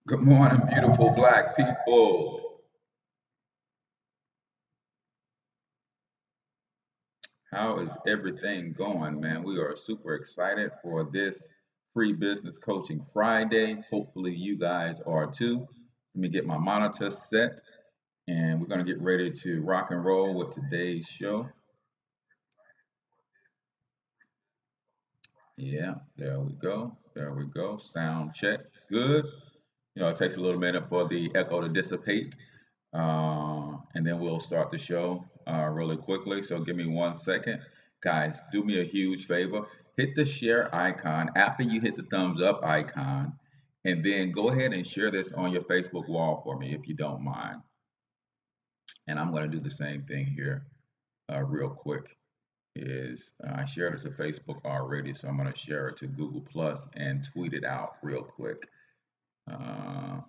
Good morning, beautiful black people. How is everything going, man? We are super excited for this free business coaching Friday. Hopefully, you guys are too. Let me get my monitor set, and we're going to get ready to rock and roll with today's show. Yeah, there we go. There we go. Sound check. Good. It takes a little minute for the echo to dissipate, and then we'll start the show really quickly. So give me 1 second. Guys, do me a huge favor. Hit the share icon after you hit the thumbs up icon, and then go ahead and share this on your Facebook wall for me if you don't mind. And I'm going to do the same thing here real quick. I shared it to Facebook already, so I'm going to share it to Google Plus and tweet it out real quick. Uh,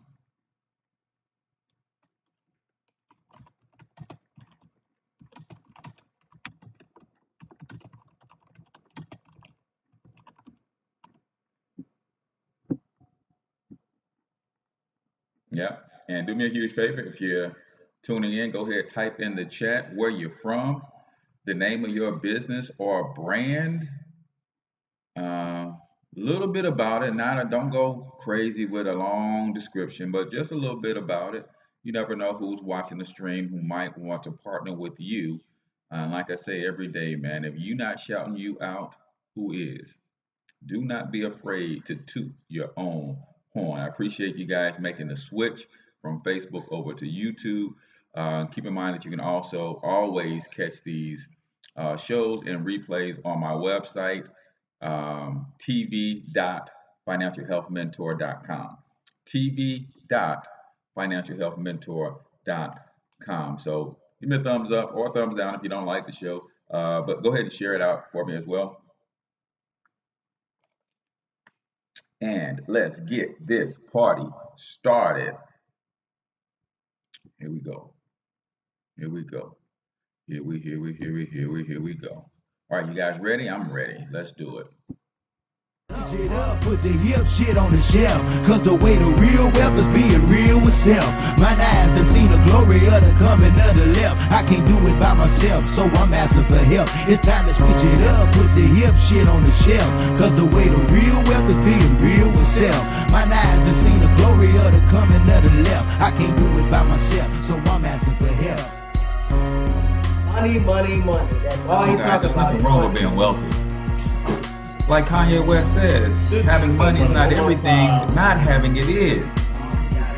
Yeah. And do me a huge favor if you're tuning in, go ahead, type in the chat where you're from, the name of your business or brand, a little bit about it. Don't go crazy with a long description, but just a little bit about it. You never know who's watching the stream who might want to partner with you. Like I say every day, man, if you're not shouting you out, who is? Do not be afraid to toot your own horn. I appreciate you guys making the switch from Facebook over to YouTube. Keep in mind that you can also always catch these shows and replays on my website, tv.financialhealthmentor.com. tv.financialhealthmentor.com. So give me a thumbs up or a thumbs down if you don't like the show, but go ahead and share it out for me as well. And let's get this party started. Here we go. Here we go. Here we go. All right, you guys ready? I'm ready. Let's do it. It up, put the hip shit on the shelf. Cause the way the real wealth is being real with self. My eyes done seen the glory of the coming of the left. I can't do it by myself, so I'm asking for help. It's time to switch it up, put the hip shit on the shelf. Cause the way the real wealth is being real with self. My eyes done seen the glory of the coming of the left. I can't do it by myself, so I'm asking for help. Money, money, money. That's all he talks There's about. nothing wrong with being wealthy. Like Kanye West says, having money is not everything, but not having it is.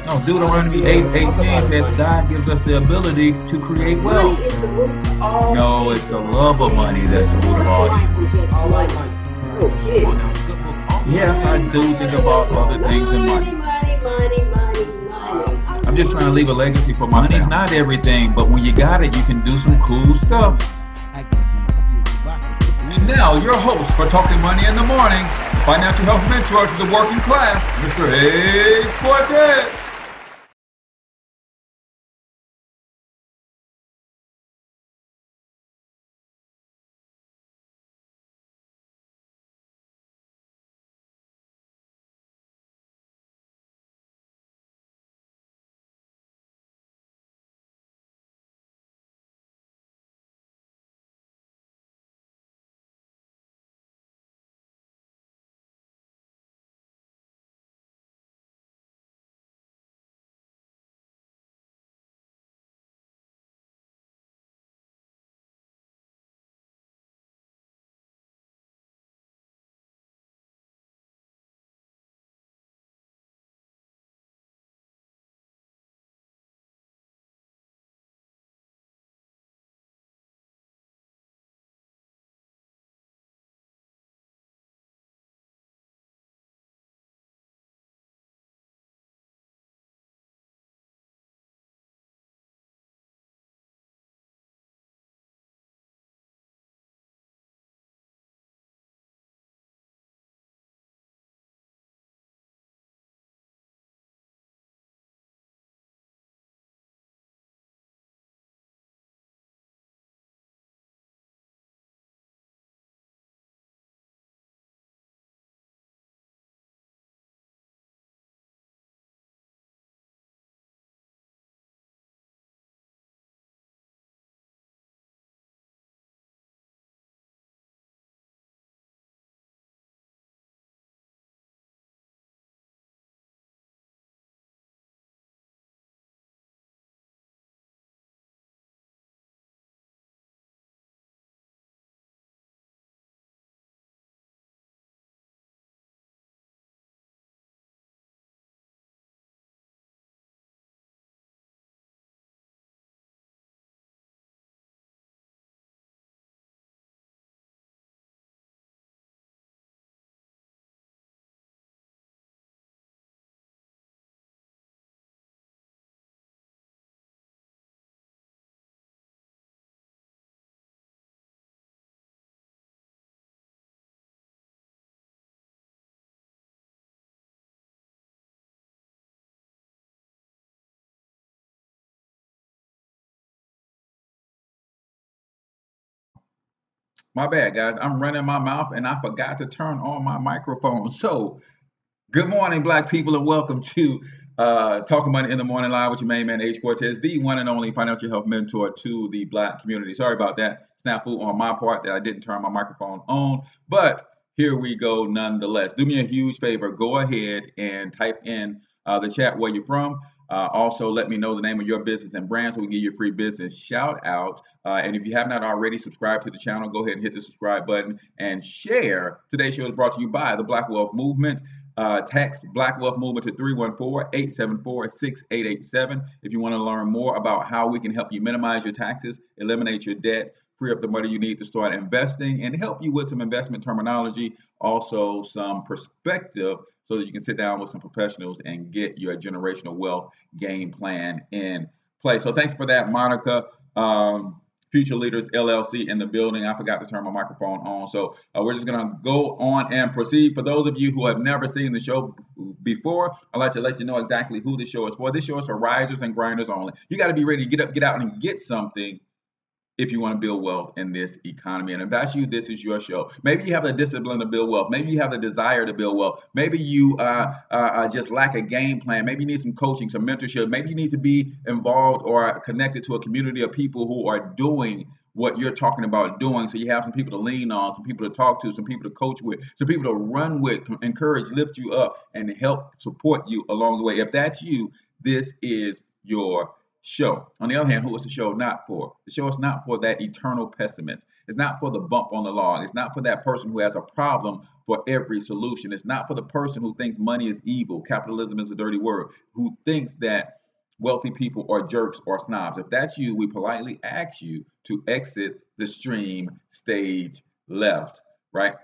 No, Deuteronomy 8:18 says God gives us the ability to create wealth. Money is the root to all. No, it's the love of money that's the root of all evil. All money. Okay. Yes, I do think about other things than money. Money. I'm just trying to leave a legacy for my family. Money's not everything, but when you got it, you can do some cool stuff. And now, your host for Talking Money in the Morning, financial health mentor to the working class, Mr. H Cortez. My bad, guys. I'm running my mouth and I forgot to turn on my microphone. So, good morning, Black people, and welcome to Talking Money in the Morning Live with your main man, H Cortez, the one and only financial health mentor to the Black community. Sorry about that. Snafu on my part that I didn't turn my microphone on, but here we go nonetheless. Do me a huge favor. Go ahead and type in the chat where you're from. Also, let me know the name of your business and brand so we can give you a free business shout out. And if you have not already subscribed to the channel, go ahead and hit the subscribe button and share. Today's show is brought to you by the Black Wealth Movement. Text Black Wealth Movement to 314-874-6887 if you want to learn more about how we can help you minimize your taxes, eliminate your debt, free up the money you need to start investing, and help you with some investment terminology, also some perspective so that you can sit down with some professionals and get your generational wealth game plan in place. So thank you for that, Monica. Future Leaders LLC in the building. I forgot to turn my microphone on. So we're just going to go on and proceed. For those of you who have never seen the show before, I'd like to let you know exactly who the show is for. This show is for risers and grinders only. You got to be ready to get up, get out, and get something if you want to build wealth in this economy. And if that's you, this is your show. Maybe you have the discipline to build wealth. Maybe you have the desire to build wealth. Maybe you just lack a game plan. Maybe you need some coaching, some mentorship. Maybe you need to be involved or connected to a community of people who are doing what you're talking about doing. So you have some people to lean on, some people to talk to, some people to coach with, some people to run with, encourage, lift you up, and help support you along the way. If that's you, this is your show. On the other hand, who is the show not for? The show is not for that eternal pessimist. It's not for the bump on the log. It's not for that person who has a problem for every solution. It's not for the person who thinks money is evil, capitalism is a dirty word, who thinks that wealthy people are jerks or snobs. If that's you, we politely ask you to exit the stream stage left, right?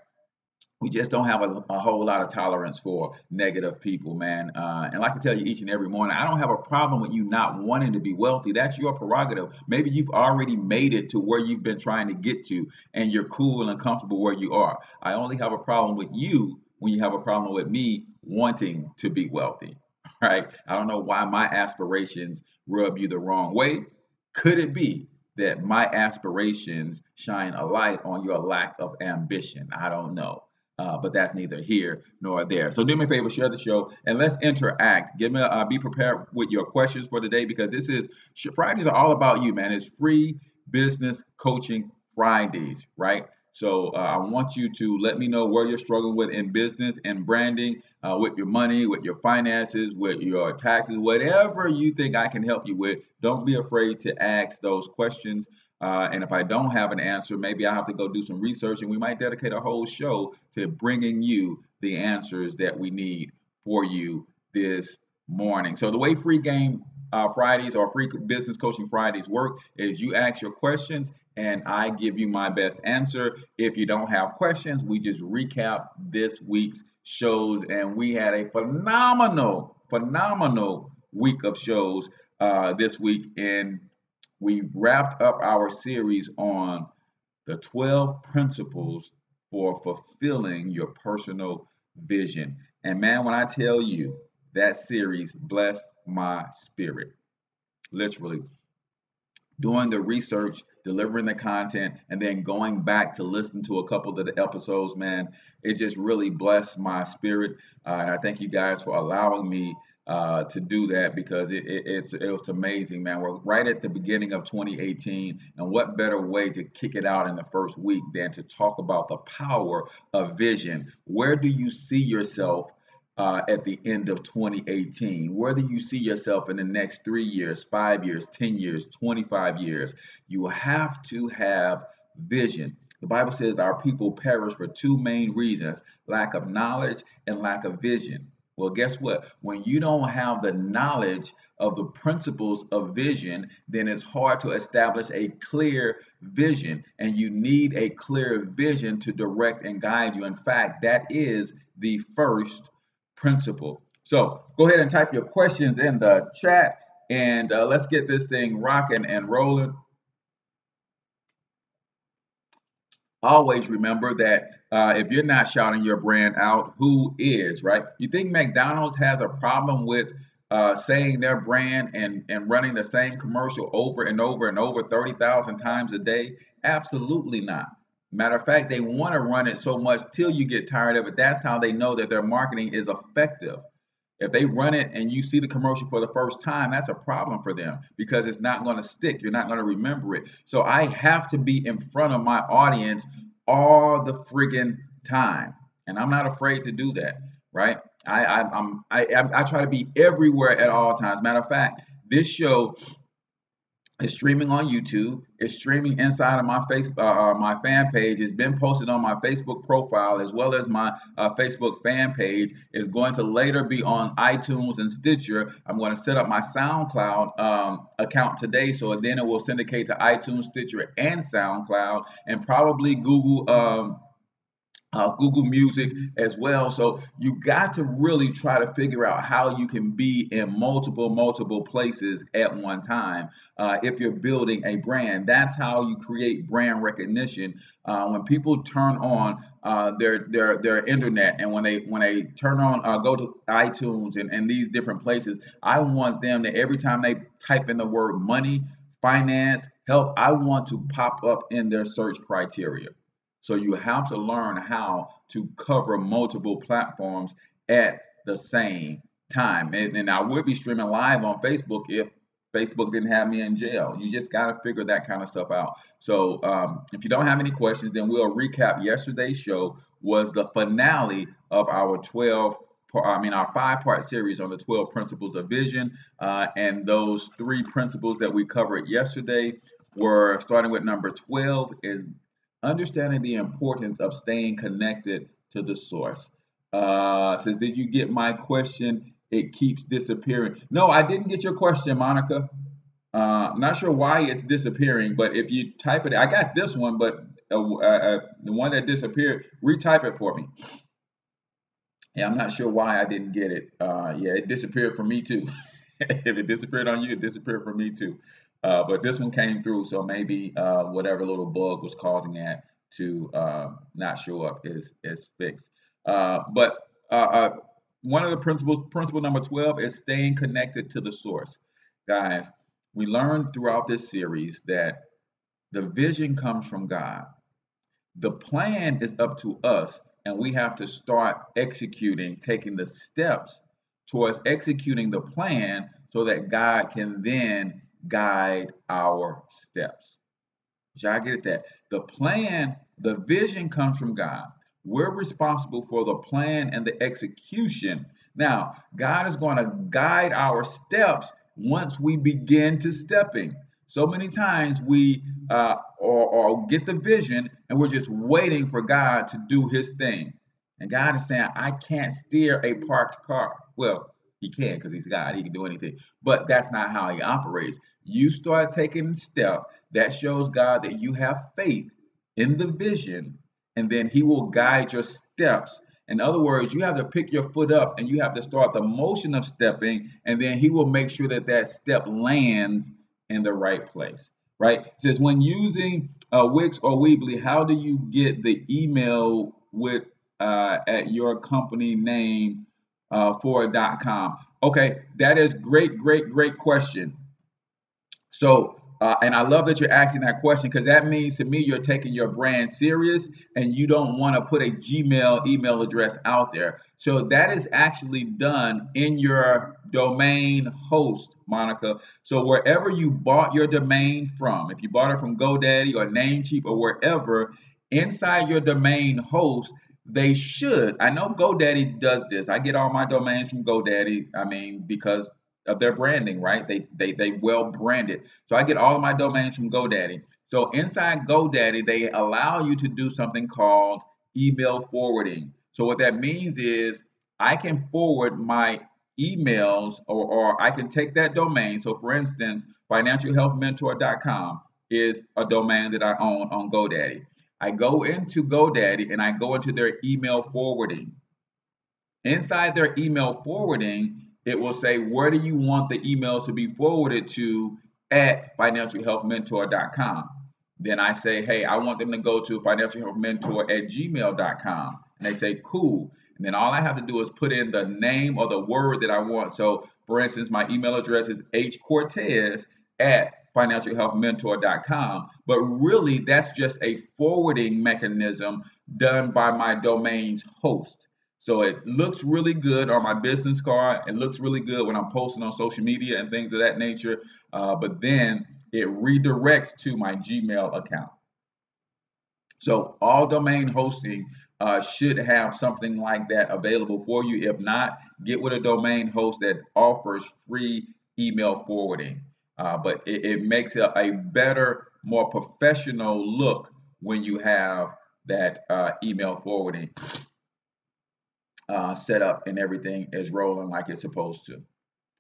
We just don't have a whole lot of tolerance for negative people, man. And like I tell you each and every morning, I don't have a problem with you not wanting to be wealthy. That's your prerogative. Maybe you've already made it to where you've been trying to get to, and you're cool and comfortable where you are. I only have a problem with you when you have a problem with me wanting to be wealthy, right? I don't know why my aspirations rub you the wrong way. Could it be that my aspirations shine a light on your lack of ambition? I don't know. But that's neither here nor there. So do me a favor, share the show, and let's interact. Be prepared with your questions for today, because this is Fridays are all about you, man. It's free business coaching Fridays, right? So I want you to let me know where you're struggling with in business and branding, with your money, with your finances, with your taxes, whatever you think I can help you with. Don't be afraid to ask those questions. And if I don't have an answer, maybe I have to go do some research, and we might dedicate a whole show to bringing you the answers that we need for you this morning. So the way free game Fridays or free business coaching Fridays work is you ask your questions and I give you my best answer. If you don't have questions, we just recap this week's shows, and we had a phenomenal week of shows this week. And we wrapped up our series on the 12 principles for fulfilling your personal vision. And man, when I tell you, that series blessed my spirit. Literally, doing the research, delivering the content, and then going back to listen to a couple of the episodes, man, it just really blessed my spirit. And I thank you guys for allowing me to do that, because it was amazing, man. We're right at the beginning of 2018, and what better way to kick it out in the first week than to talk about the power of vision? Where do you see yourself at the end of 2018? Where do you see yourself in the next 3 years, 5 years, 10 years, 25 years? You have to have vision. The Bible says our people perish for two main reasons: lack of knowledge and lack of vision. Well, guess what? When you don't have the knowledge of the principles of vision, then it's hard to establish a clear vision, and you need a clear vision to direct and guide you. In fact, that is the first principle. So go ahead and type your questions in the chat, and let's get this thing rocking and rolling. Always remember that if you're not shouting your brand out, who is, right? You think McDonald's has a problem with saying their brand and running the same commercial over and over and over 30,000 times a day? Absolutely not. Matter of fact, they want to run it so much till you get tired of it. That's how they know that their marketing is effective. If they run it and you see the commercial for the first time, that's a problem for them because it's not going to stick. You're not going to remember it. So I have to be in front of my audience all the friggin' time, and I'm not afraid to do that, right? I try to be everywhere at all times. Matter of fact, this show is streaming on YouTube. It's streaming inside of my fan page. It's been posted on my Facebook profile as well as my Facebook fan page. It's going to later be on iTunes and Stitcher. I'm going to set up my SoundCloud account today, so then it will syndicate to iTunes, Stitcher, and SoundCloud, and probably Google Music as well. So you got to really try to figure out how you can be in multiple places at one time if you're building a brand. That's how you create brand recognition. When people turn on their internet, and when they turn on go to iTunes and these different places, I want them to, every time they type in the word money, finance, health, I want to pop up in their search criteria. So you have to learn how to cover multiple platforms at the same time. And I would be streaming live on Facebook if Facebook didn't have me in jail. You just got to figure that kind of stuff out. So if you don't have any questions, then we'll recap. Yesterday's show was the finale of our our 5-part series on the 12 principles of vision. And those 3 principles that we covered yesterday were, starting with number 12, is understanding the importance of staying connected to the source. Says, did you get my question? It keeps disappearing. No, I didn't get your question, Monica. I'm not sure why it's disappearing, but if you type it, I got this one, but the one that disappeared, retype it for me. Yeah, I'm not sure why I didn't get it. Yeah, it disappeared for me too. If it disappeared on you, it disappeared for me too. But this one came through, so maybe whatever little bug was causing that to not show up is fixed. But one of the principle number 12, is staying connected to the source. Guys, we learned throughout this series that the vision comes from God. The plan is up to us, and we have to start executing, taking the steps towards executing the plan so that God can then guide our steps. Y'all get that? The plan, the vision comes from God. We're responsible for the plan and the execution. Now, God is going to guide our steps once we begin to stepping. So many times we or get the vision and we're just waiting for God to do his thing. And God is saying, I can't steer a parked car. Well, he can, because he's God. He can do anything. But that's not how he operates. You start taking a step that shows God that you have faith in the vision, and then he will guide your steps. In other words, you have to pick your foot up and you have to start the motion of stepping, and then he will make sure that that step lands in the right place, right? It says, when using Wix or Weebly, how do you get the email with at your company name for .com? Okay, that is great question. So, and I love that you're asking that question, because that means to me you're taking your brand serious and you don't want to put a Gmail email address out there. So that is actually done in your domain host, Monica. So wherever you bought your domain from, if you bought it from GoDaddy or Namecheap or wherever, inside your domain host, they should. I know GoDaddy does this. I get all my domains from GoDaddy. I mean, because of their branding, right? They well branded. So I get all of my domains from GoDaddy. So inside GoDaddy, they allow you to do something called email forwarding. So what that means is I can forward my emails, or I can take that domain. So for instance, financialhealthmentor.com is a domain that I own on GoDaddy. I go into GoDaddy and I go into their email forwarding. Inside their email forwarding, it will say, where do you want the emails to be forwarded to at financialhealthmentor.com? Then I say, hey, I want them to go to financialhealthmentor@gmail.com. And they say, cool. And then all I have to do is put in the name or the word that I want. So for instance, my email address is H Cortez at financialhealthmentor.com. But really, that's just a forwarding mechanism done by my domain's host. So it looks really good on my business card. It looks really good when I'm posting on social media and things of that nature. But then it redirects to my Gmail account. So all domain hosting should have something like that available for you. If not, get with a domain host that offers free email forwarding. But it makes a better, more professional look when you have that email forwarding set up and everything is rolling like it's supposed to,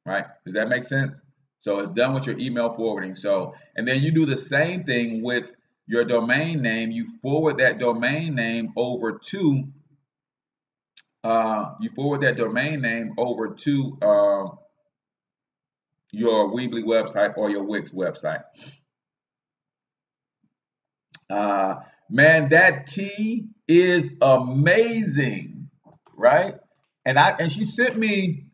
right? Does that make sense? So it's done with your email forwarding. So, and then you do the same thing with your domain name. You forward that domain name over to your Weebly website or your Wix website. Man, that tea is amazing, right? And she sent me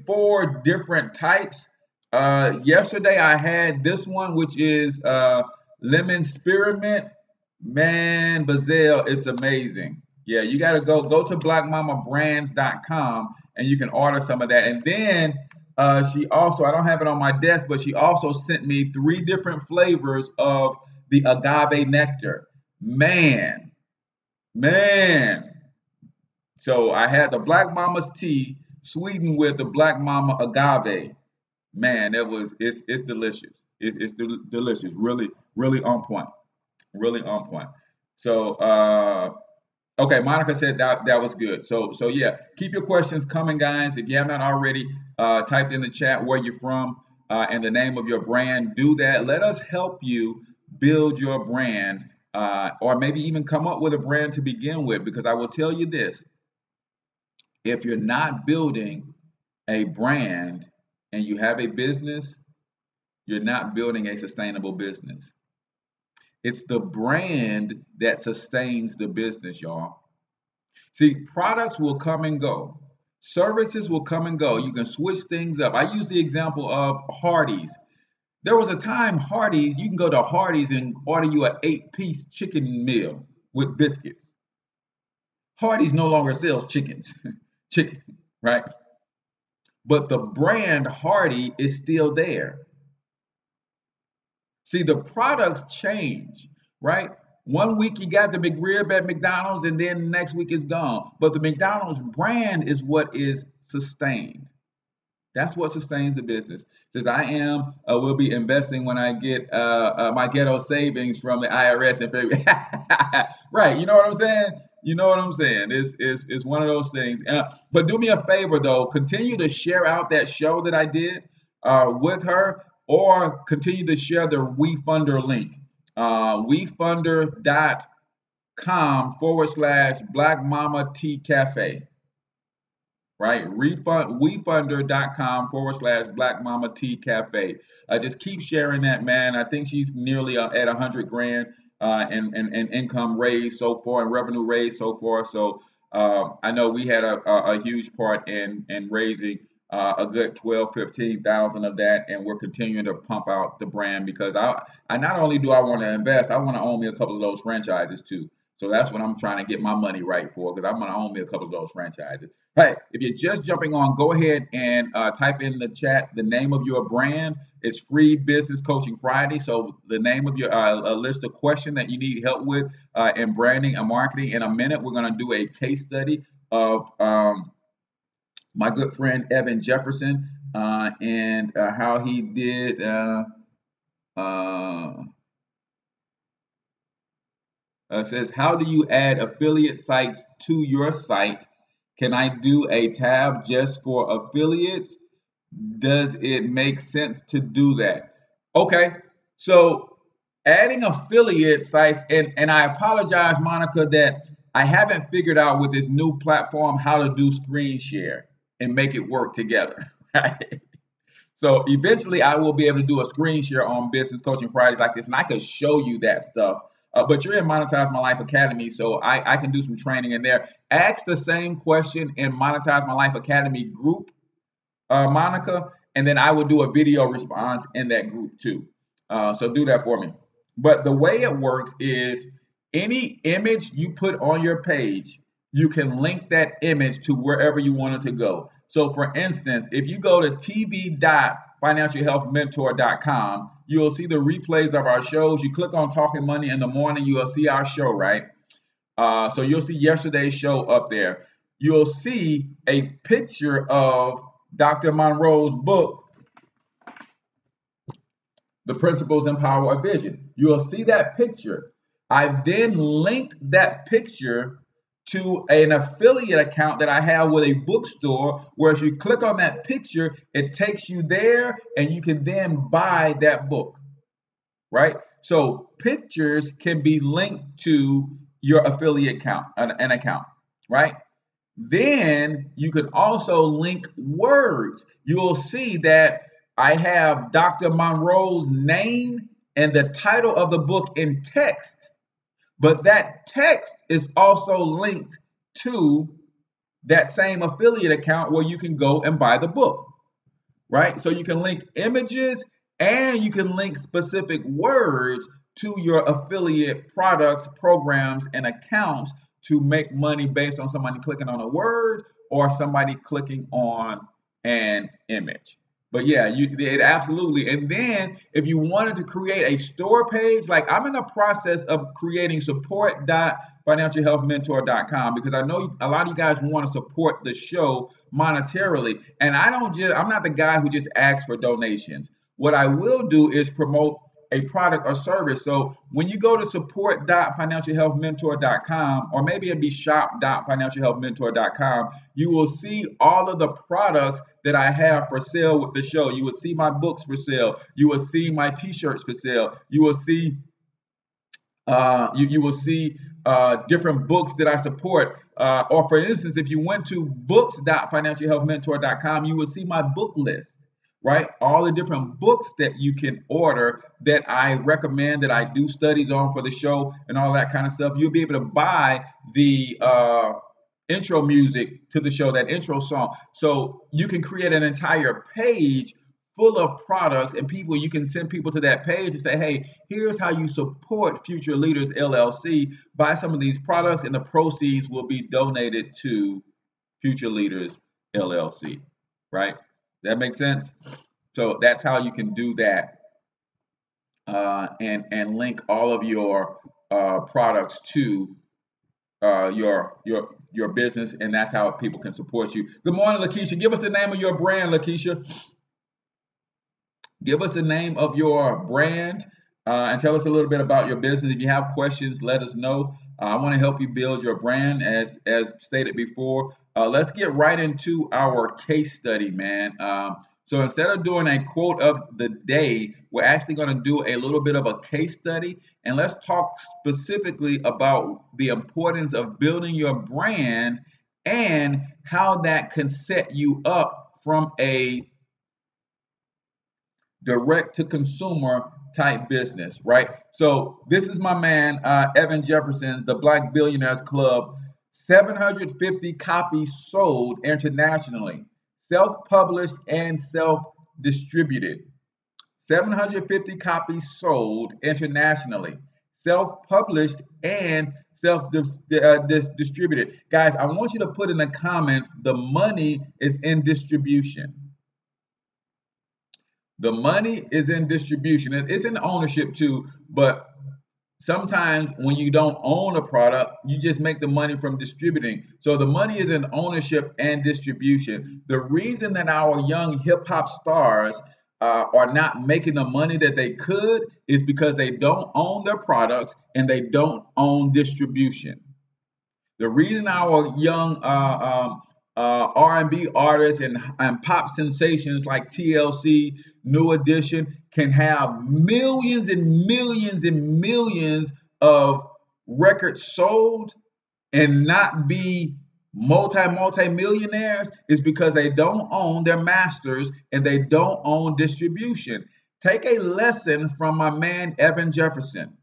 4 different types. Yesterday I had this one, which is lemon spearmint. Man, Bazelle, it's amazing. Yeah, you got to go to blackmamabrands.com and you can order some of that. And then she also, I don't have it on my desk, but she also sent me 3 different flavors of the agave nectar. Man. So I had the Black Mama's tea sweetened with the Black Mama agave. Man, it's delicious. It's delicious. Really on point. Really on point. So okay, Monica said that was good. So yeah, keep your questions coming, guys. If you have not already, typed in the chat where you're from and the name of your brand. Do that. Let us help you build your brand, or maybe even come up with a brand to begin with. Because I will tell you this: if you're not building a brand and you have a business, you're not building a sustainable business. It's the brand that sustains the business, y'all. See, products will come and go. Services will come and go. You can switch things up. I use the example of Hardee's. There was a time Hardee's, you can go to Hardee's and order you an 8-piece chicken meal with biscuits. Hardee's no longer sells chicken, right? But the brand Hardy is still there. See, the products change, right? One week you got the McRib at McDonald's and then the next week it's gone. But the McDonald's brand is what is sustained. That's what sustains the business. Says will be investing when I get my ghetto savings from the IRS in February. Right, you know what I'm saying? You know what I'm saying? It's one of those things. But do me a favor though, continue to share out that show that I did with her, or continue to share the WeFunder link. WeFunder.com/Black Mama Tea Cafe. Right? WeFunder.com/Black Mama Tea Cafe. Just keep sharing that, man. I think she's nearly at 100 grand in income raised so far and revenue raised so far. So I know we had a huge part in raising a good 15,000 of that, and we're continuing to pump out the brand because I not only do I want to invest, I want to own me a couple of those franchises too. So that's what I'm trying to get my money right for, because I'm going to own me a couple of those franchises. Hey, if you're just jumping on, go ahead and type in the chat the name of your brand. It's Free Business Coaching Friday. So the name of your a list of questions that you need help with in branding and marketing. In a minute, we're going to do a case study of my good friend Evan Jefferson and how he did. Says, how do you add affiliate sites to your site? Can I do a tab just for affiliates? Does it make sense to do that? Okay, so adding affiliate sites, and I apologize, Monica, that I haven't figured out with this new platform how to do screen share and make it work together. Right? So eventually I will be able to do a screen share on Business Coaching Fridays like this, and I can show you that stuff. But you're in Monetize My Life Academy, so I can do some training in there. Ask the same question in Monetize My Life Academy group, Monica, and then I will do a video response in that group too. So do that for me. But the way it works is any image you put on your page, you can link that image to wherever you want it to go. So for instance, if you go to tv.financialhealthmentor.com, you'll see the replays of our shows. You click on Talking Money in the morning, you'll see our show, right? So you'll see yesterday's show up there. You'll see a picture of Dr. Monroe's book, The Principles and Power of Vision. You'll see that picture. I've then linked that picture to an affiliate account that I have with a bookstore, where if you click on that picture, it takes you there and you can then buy that book, right? So pictures can be linked to your affiliate account, an account, right? Then you can also link words. You'll see that I have Dr. Monroe's name and the title of the book in text, but that text is also linked to that same affiliate account where you can go and buy the book, right? So you can link images and you can link specific words to your affiliate products, programs, and accounts to make money based on somebody clicking on a word or somebody clicking on an image. But yeah, it absolutely. And then if you wanted to create a store page, like I'm in the process of creating support.financialhealthmentor.com, because I know a lot of you guys want to support the show monetarily. And I'm not the guy who just asks for donations. What I will do is promote a product or service. So when you go to support.financialhealthmentor.com, or maybe it'd be shop.financialhealthmentor.com, you will see all of the products that I have for sale with the show. You will see my books for sale. You will see my t-shirts for sale. You will see different books that I support. Or for instance, if you went to books.financialhealthmentor.com, you will see my book list, right? All the different books that you can order that I recommend, that I do studies on for the show and all that kind of stuff. You'll be able to buy the intro music to the show, that intro song. So you can create an entire page full of products, and you can send people to that page and say, hey, here's how you support Future Leaders LLC. Buy some of these products and the proceeds will be donated to Future Leaders LLC, right? That makes sense? So that's how you can do that, and link all of your products to your business, and that's how people can support you. Good morning, Lakeisha. Give us the name of your brand, Lakeisha. Give us the name of your brand, and tell us a little bit about your business. If you have questions, let us know. I want to help you build your brand, as stated before. Let's get right into our case study, man. So instead of doing a quote of the day, we're actually going to do a little bit of a case study, and let's talk specifically about the importance of building your brand and how that can set you up from a direct to consumer type business, right? So this is my man, Evan Jefferson, the Black Billionaires Club. 750 copies sold internationally, self-published and self-distributed. 750 copies sold internationally, self-published and self-distributed. Guys, I want you to put in the comments, the money is in distribution. The money is in distribution. It's in ownership too, but sometimes when you don't own a product, you just make the money from distributing. So the money is in ownership and distribution. The reason that our young hip hop stars are not making the money that they could is because they don't own their products and they don't own distribution. The reason our young R&B artists and pop sensations like TLC, New Edition can have millions and millions and millions of records sold and not be multi-millionaires is because they don't own their masters and they don't own distribution. Take a lesson from my man Evan Jefferson.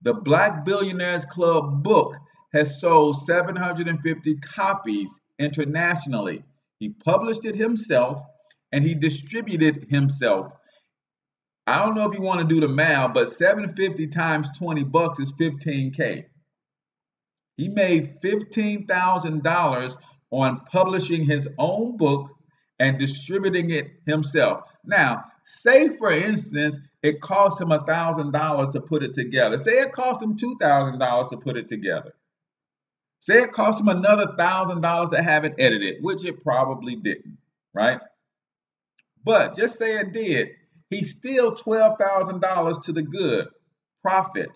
The Black Billionaires Club book has sold 750 copies internationally. He published it himself and he distributed himself. I don't know if you want to do the math, but 750 times 20 bucks is 15K. He made $15,000 on publishing his own book and distributing it himself. Now, say for instance, it cost him $1,000 to put it together. Say it cost him $2,000 to put it together. Say it cost him another $1,000 to have it edited, which it probably didn't, right? But just say it did. He's still $12,000 to the good profit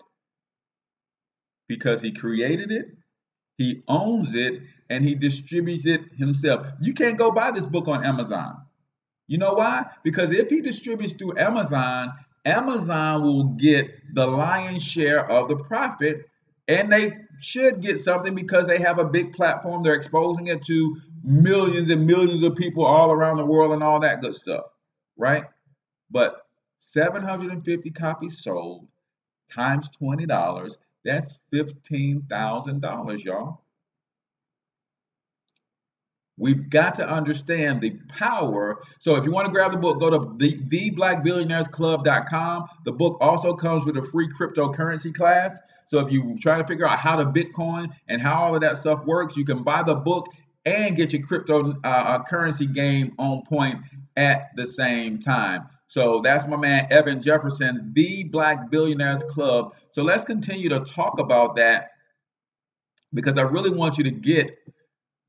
because he created it, he owns it, and he distributes it himself. You can't go buy this book on Amazon. You know why? Because if he distributes through Amazon, Amazon will get the lion's share of the profit, and they should get something because they have a big platform. They're exposing it to millions and millions of people all around the world and all that good stuff, right? But 750 copies sold times $20, that's $15,000, y'all. We've got to understand the power. So if you want to grab the book, go to theblackbillionairesclub.com. The book also comes with a free cryptocurrency class. So if you're trying to figure out how to Bitcoin and how all of that stuff works, you can buy the book and get your cryptocurrency game on point at the same time. So that's my man Evan Jefferson's The Black Billionaires Club. So let's continue to talk about that because I really want you to get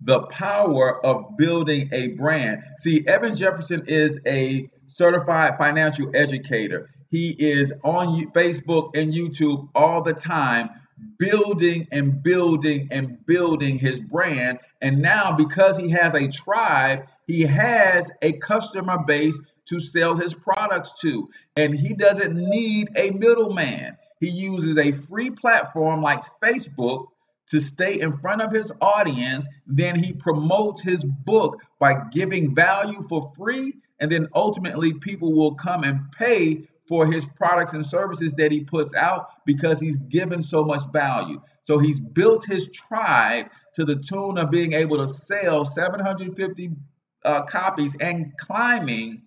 the power of building a brand. See, Evan Jefferson is a certified financial educator. He is on Facebook and YouTube all the time, building and building and building his brand. And now, because he has a tribe, he has a customer base to sell his products to. And he doesn't need a middleman. He uses a free platform like Facebook to stay in front of his audience. Then he promotes his book by giving value for free, and then ultimately people will come and pay for his products and services that he puts out because he's given so much value. So he's built his tribe to the tune of being able to sell 750 copies and climbing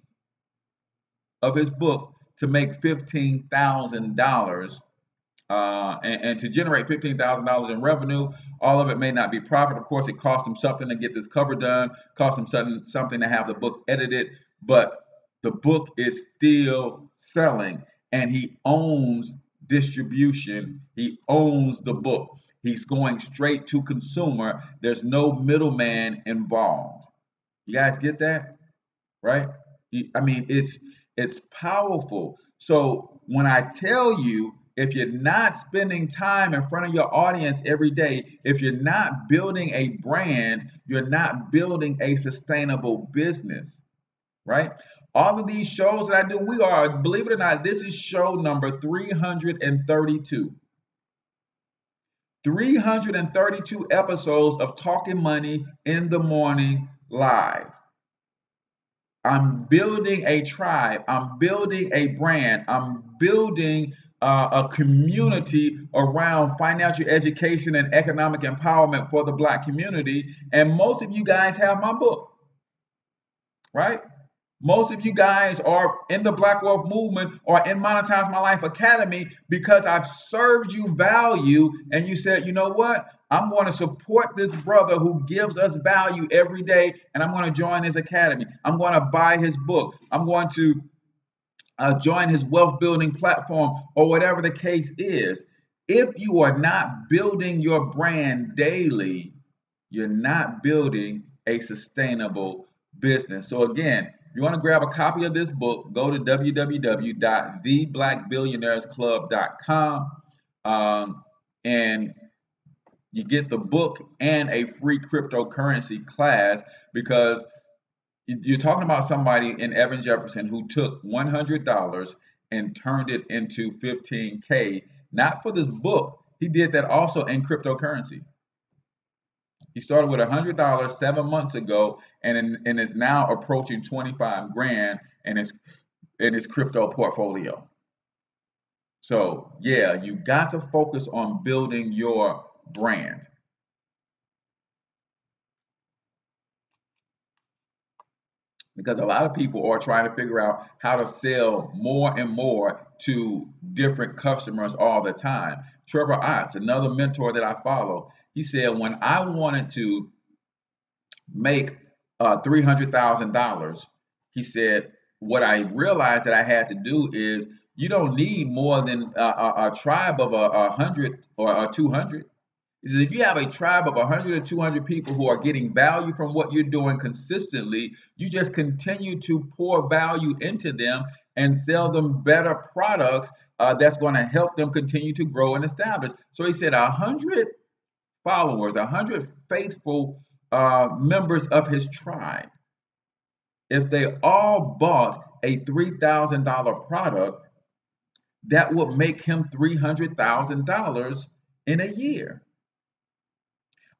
of his book to make $15,000 and to generate $15,000 in revenue. All of it may not be profit. Of course, it costs him something to get this cover done, costs him something to have the book edited, but the book is still selling, and he owns distribution. He owns the book. He's going straight to consumer. There's no middleman involved. You guys get that? Right? I mean, it's powerful. So when I tell you, if you're not spending time in front of your audience every day, if you're not building a brand, you're not building a sustainable business, right? All of these shows that I do, we are, believe it or not, this is show number 332. 332 episodes of Talking Money in the Morning live. I'm building a tribe. I'm building a brand. I'm building a community around financial education and economic empowerment for the Black community. And most of you guys have my book, right? Most of you guys are in the Black Wealth Movement or in Monetize My Life Academy because I've served you value and you said, you know what? I'm going to support this brother who gives us value every day, and I'm going to join his academy. I'm going to buy his book. I'm going to join his wealth building platform or whatever the case is. If you are not building your brand daily, you're not building a sustainable business. So again, if you want to grab a copy of this book, go to www.theblackbillionairesclub.com and you get the book and a free cryptocurrency class, because you're talking about somebody in Evan Jefferson who took $100 and turned it into 15K, not for this book. He did that also in cryptocurrency. He started with $100 7 months ago and is now approaching 25 grand in his crypto portfolio. So yeah, you got to focus on building your brand. because a lot of people are trying to figure out how to sell more and more to different customers all the time. Trevor Otts, another mentor that I follow, he said, when I wanted to make $300,000, he said, what I realized that I had to do is you don't need more than a tribe of 100 or 200. He says, if you have a tribe of 100 or 200 people who are getting value from what you're doing consistently, you just continue to pour value into them and sell them better products that's going to help them continue to grow and establish. So he said 100 followers, 100 faithful members of his tribe, if they all bought a $3,000 product, that would make him $300,000 in a year.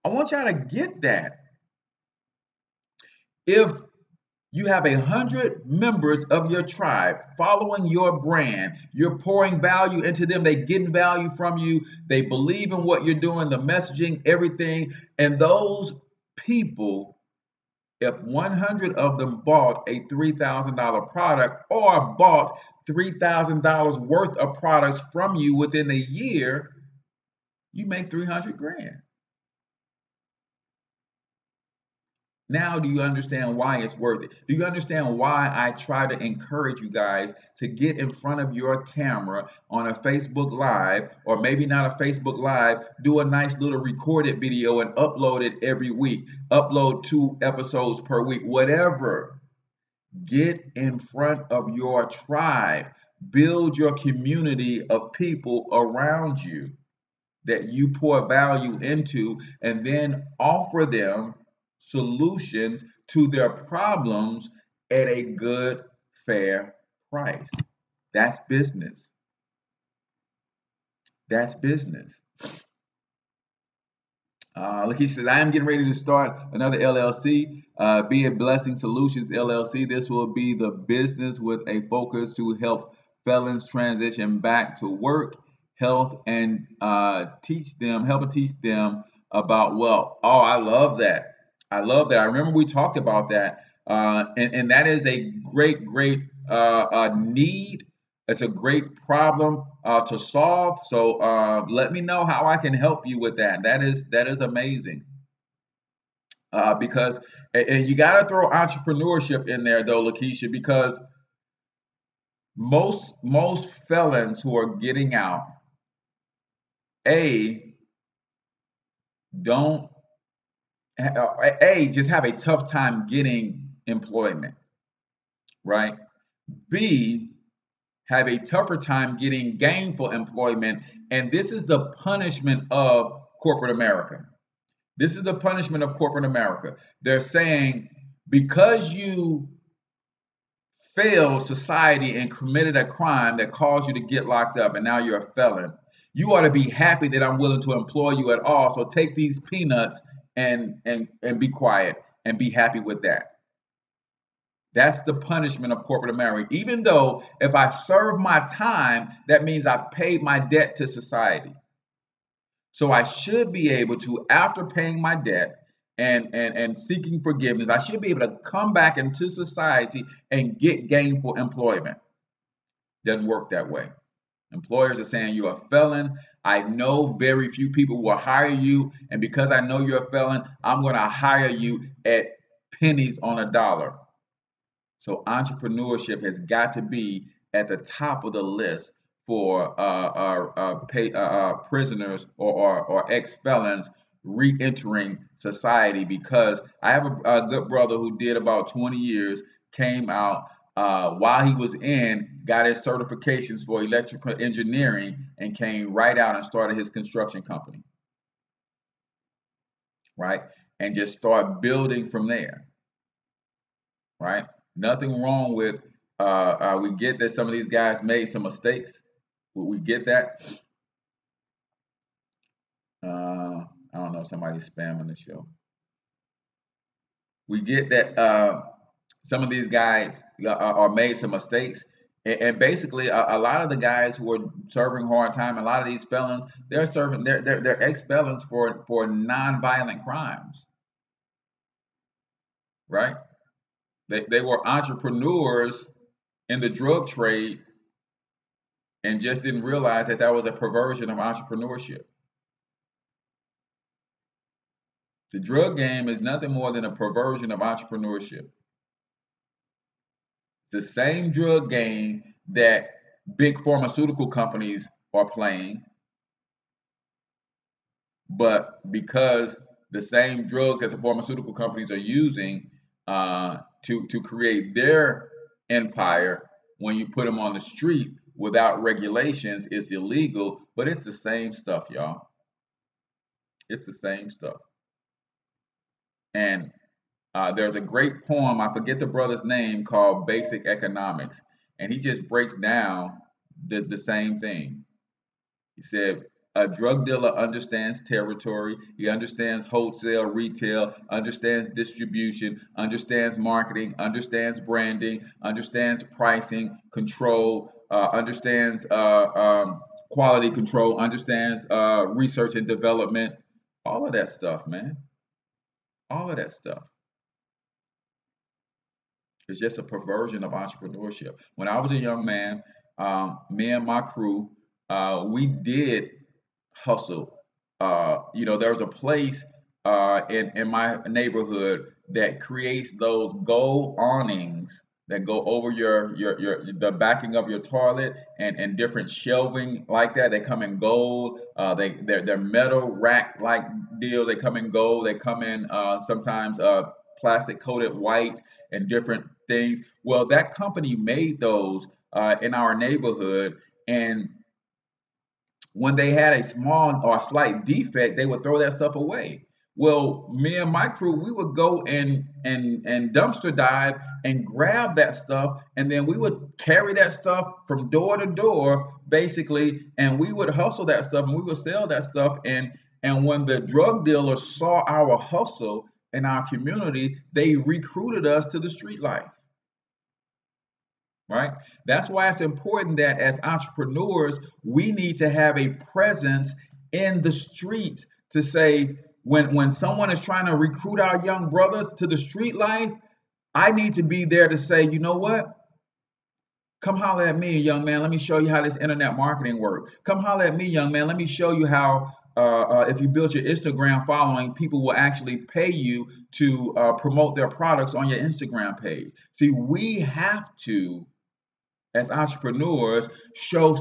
I want y'all to get that. If you have 100 members of your tribe following your brand, you're pouring value into them, they getting value from you, they believe in what you're doing, the messaging, everything, and those people, if 100 of them bought a $3,000 product or bought $3,000 worth of products from you within a year, you make 300 grand. Now, do you understand why it's worth it? Do you understand why I try to encourage you guys to get in front of your camera on a Facebook Live, or maybe not a Facebook Live, do a nice little recorded video and upload it every week, upload 2 episodes per week, whatever. Get in front of your tribe, build your community of people around you that you pour value into, and then offer them solutions to their problems at a good, fair price. That's business. That's business. Look, he says, I am getting ready to start another LLC, be it Blessing Solutions LLC. This will be the business with a focus to help felons transition back to work, health, and help and teach them about wealth. Oh, I love that. I love that. I remember we talked about that, and that is a great, great need. It's a great problem to solve. So let me know how I can help you with that. That is amazing. Because and you got to throw entrepreneurship in there though, Lakeisha, because most felons who are getting out, don't just have a tough time getting employment, right? B, have a tougher time getting gainful employment, and this is the punishment of corporate America. This is the punishment of corporate America. They're saying because you failed society and committed a crime that caused you to get locked up and now you're a felon, you ought to be happy that I'm willing to employ you at all. So take these peanuts and be quiet and be happy with that. That's the punishment of corporate America. Even though if I serve my time, that means I've paid my debt to society. So I should be able to, after paying my debt and seeking forgiveness, I should be able to come back into society and get gainful employment. Doesn't work that way. Employers are saying you're a felon. I know very few people will hire you, and because I know you're a felon, I'm going to hire you at pennies on a dollar. So entrepreneurship has got to be at the top of the list for prisoners or ex-felons re-entering society, because I have a good brother who did about 20 years, came out while he was in, got his certifications for electrical engineering, and came right out and started his construction company, right? And just start building from there, right? Nothing wrong with, we get that some of these guys made some mistakes. We get that. I don't know, somebody's spamming the show. We get that some of these guys are made some mistakes. And basically, a lot of the guys who are serving hard time, a lot of these felons, they're ex-felons for non-violent crimes, right? They were entrepreneurs in the drug trade and just didn't realize that that was a perversion of entrepreneurship. The drug game is nothing more than a perversion of entrepreneurship. It's the same drug game that big pharmaceutical companies are playing, but because the same drugs that the pharmaceutical companies are using to create their empire, when you put them on the street without regulations, it's illegal. But it's the same stuff, y'all. It's the same stuff. And there's a great poem, I forget the brother's name, called Basic Economics. And he just breaks down the same thing. He said, a drug dealer understands territory, he understands wholesale, retail, understands distribution, understands marketing, understands branding, understands pricing, control, understands quality control, understands research and development. All of that stuff, man. All of that stuff. It's just a perversion of entrepreneurship. When I was a young man, me and my crew, we did hustle. There was a place in my neighborhood that creates those gold awnings that go over the backing of your toilet and different shelving like that. They come in gold. They're metal rack like deals. They come in gold. They come in sometimes plastic coated white and different things. Well, that company made those in our neighborhood, and when they had a small or a slight defect, they would throw that stuff away. Well, me and my crew, we would go and dumpster dive and grab that stuff, and then we would carry that stuff from door to door, basically, and we would hustle that stuff and we would sell that stuff. And when the drug dealers saw our hustle in our community, they recruited us to the street life. Right? That's why it's important that as entrepreneurs, we need to have a presence in the streets to say, when someone is trying to recruit our young brothers to the street life, I need to be there to say, you know what? Come holler at me, young man. Let me show you how this internet marketing works. Come holler at me, young man. Let me show you how if you build your Instagram following, people will actually pay you to promote their products on your Instagram page. See, we have to, as entrepreneurs, show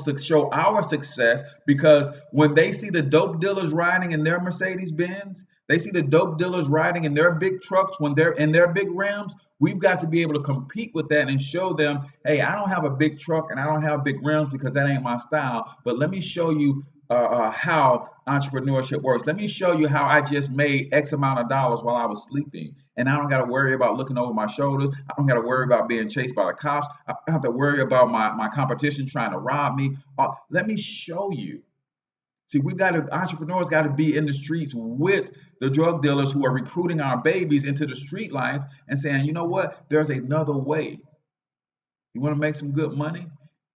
our success, because when they see the dope dealers riding in their Mercedes Benz, they see the dope dealers riding in their big trucks when they're in their big rims. We've got to be able to compete with that and show them, hey, I don't have a big truck and I don't have big rims because that ain't my style, but let me show you how entrepreneurship works. Let me show you how I just made X amount of dollars while I was sleeping. And I don't got to worry about looking over my shoulders. I don't got to worry about being chased by the cops. I don't have to worry about my competition trying to rob me. Let me show you. See, entrepreneurs got to be in the streets with the drug dealers who are recruiting our babies into the street life and saying, you know what, there's another way. You want to make some good money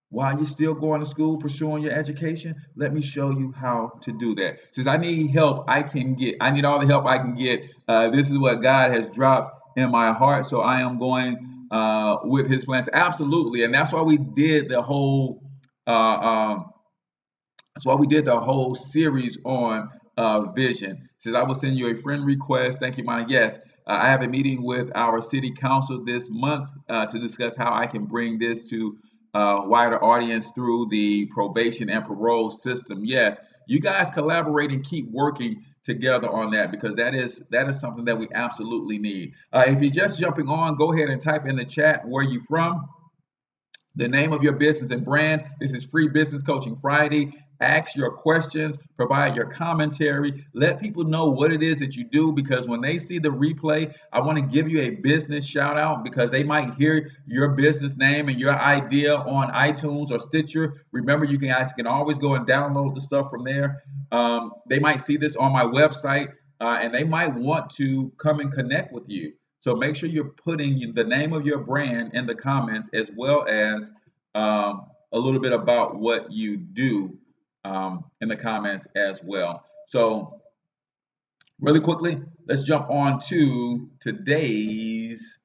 while you're still going to school, pursuing your education? Let me show you how to do that. Since I need help, I need all the help I can get. This is what God has dropped in my heart, so I am going with His plans. Absolutely, and that's why we did the whole. That's why we did the whole series on vision. Says I will send you a friend request. Thank you, Mike. Yes, I have a meeting with our city council this month to discuss how I can bring this to wider audience through the probation and parole system. Yes, you guys collaborate and keep working together on that, because that is something that we absolutely need. If you're just jumping on, go ahead and type in the chat where you're from, the name of your business and brand. This is Free Business Coaching Friday. Ask your questions, provide your commentary, let people know what it is that you do, because when they see the replay, I want to give you a business shout out, because they might hear your business name and your idea on iTunes or Stitcher. Remember, you guys can always go and download the stuff from there. They might see this on my website and they might want to come and connect with you. So make sure you're putting the name of your brand in the comments, as well as a little bit about what you do in the comments as well. So really quickly, let's jump on to today's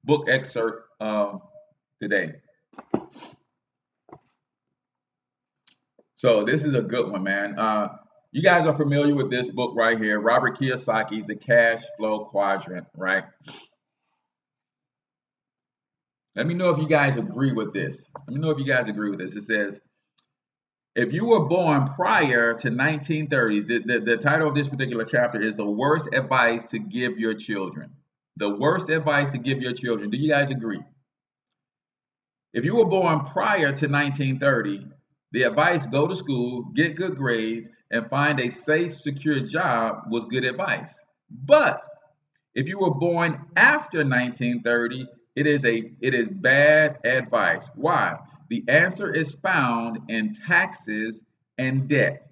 book excerpt today. So this is a good one, man. You guys are familiar with this book right here, Robert Kiyosaki's The Cash Flow Quadrant, right? Let me know if you guys agree with this. Let me know if you guys agree with this. It says, if you were born prior to 1930s, the title of this particular chapter is The Worst Advice to Give Your Children. The worst advice to give your children. Do you guys agree? If you were born prior to 1930, the advice, go to school, get good grades, and find a safe, secure job was good advice. But if you were born after 1930, it is bad advice. Why? The answer is found in taxes and debt.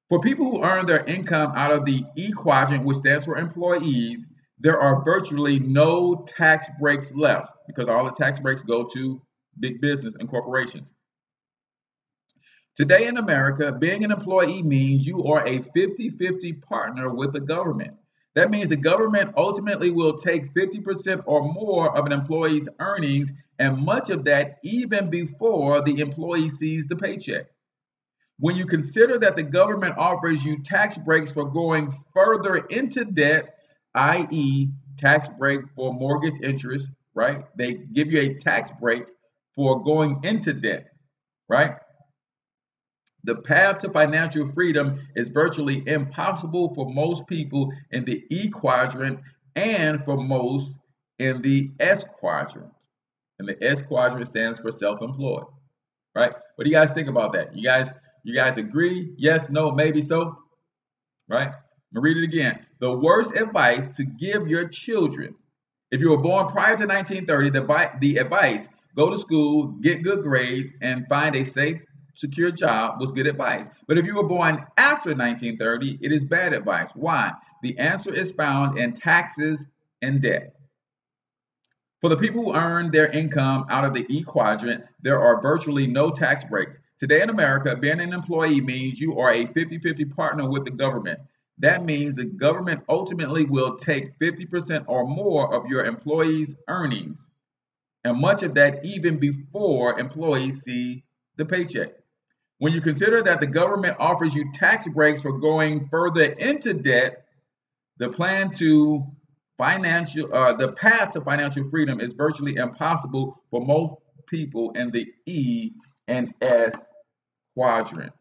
For people who earn their income out of the E quadrant, which stands for employees, there are virtually no tax breaks left because all the tax breaks go to big business and corporations. Today in America, being an employee means you are a 50-50 partner with the government. That means the government ultimately will take 50% or more of an employee's earnings, and much of that even before the employee sees the paycheck. When you consider that the government offers you tax breaks for going further into debt, i.e., tax break for mortgage interest, right? They give you a tax break for going into debt, right? The path to financial freedom is virtually impossible for most people in the E quadrant and for most in the S quadrant. And the S quadrant stands for self-employed, right? What do you guys think about that? You guys agree? Yes, no, maybe so, right? I'm gonna read it again. The worst advice to give your children. If you were born prior to 1930, the advice, go to school, get good grades, and find a safe, secure job was good advice. But if you were born after 1930, it is bad advice. Why? The answer is found in taxes and debt. For the people who earn their income out of the E quadrant, there are virtually no tax breaks. Today in America, being an employee means you are a 50-50 partner with the government. That means the government ultimately will take 50% or more of your employees' earnings, and much of that even before employees see the paycheck. When you consider that the government offers you tax breaks for going further into debt, the path to financial freedom is virtually impossible for most people in the E and S quadrant.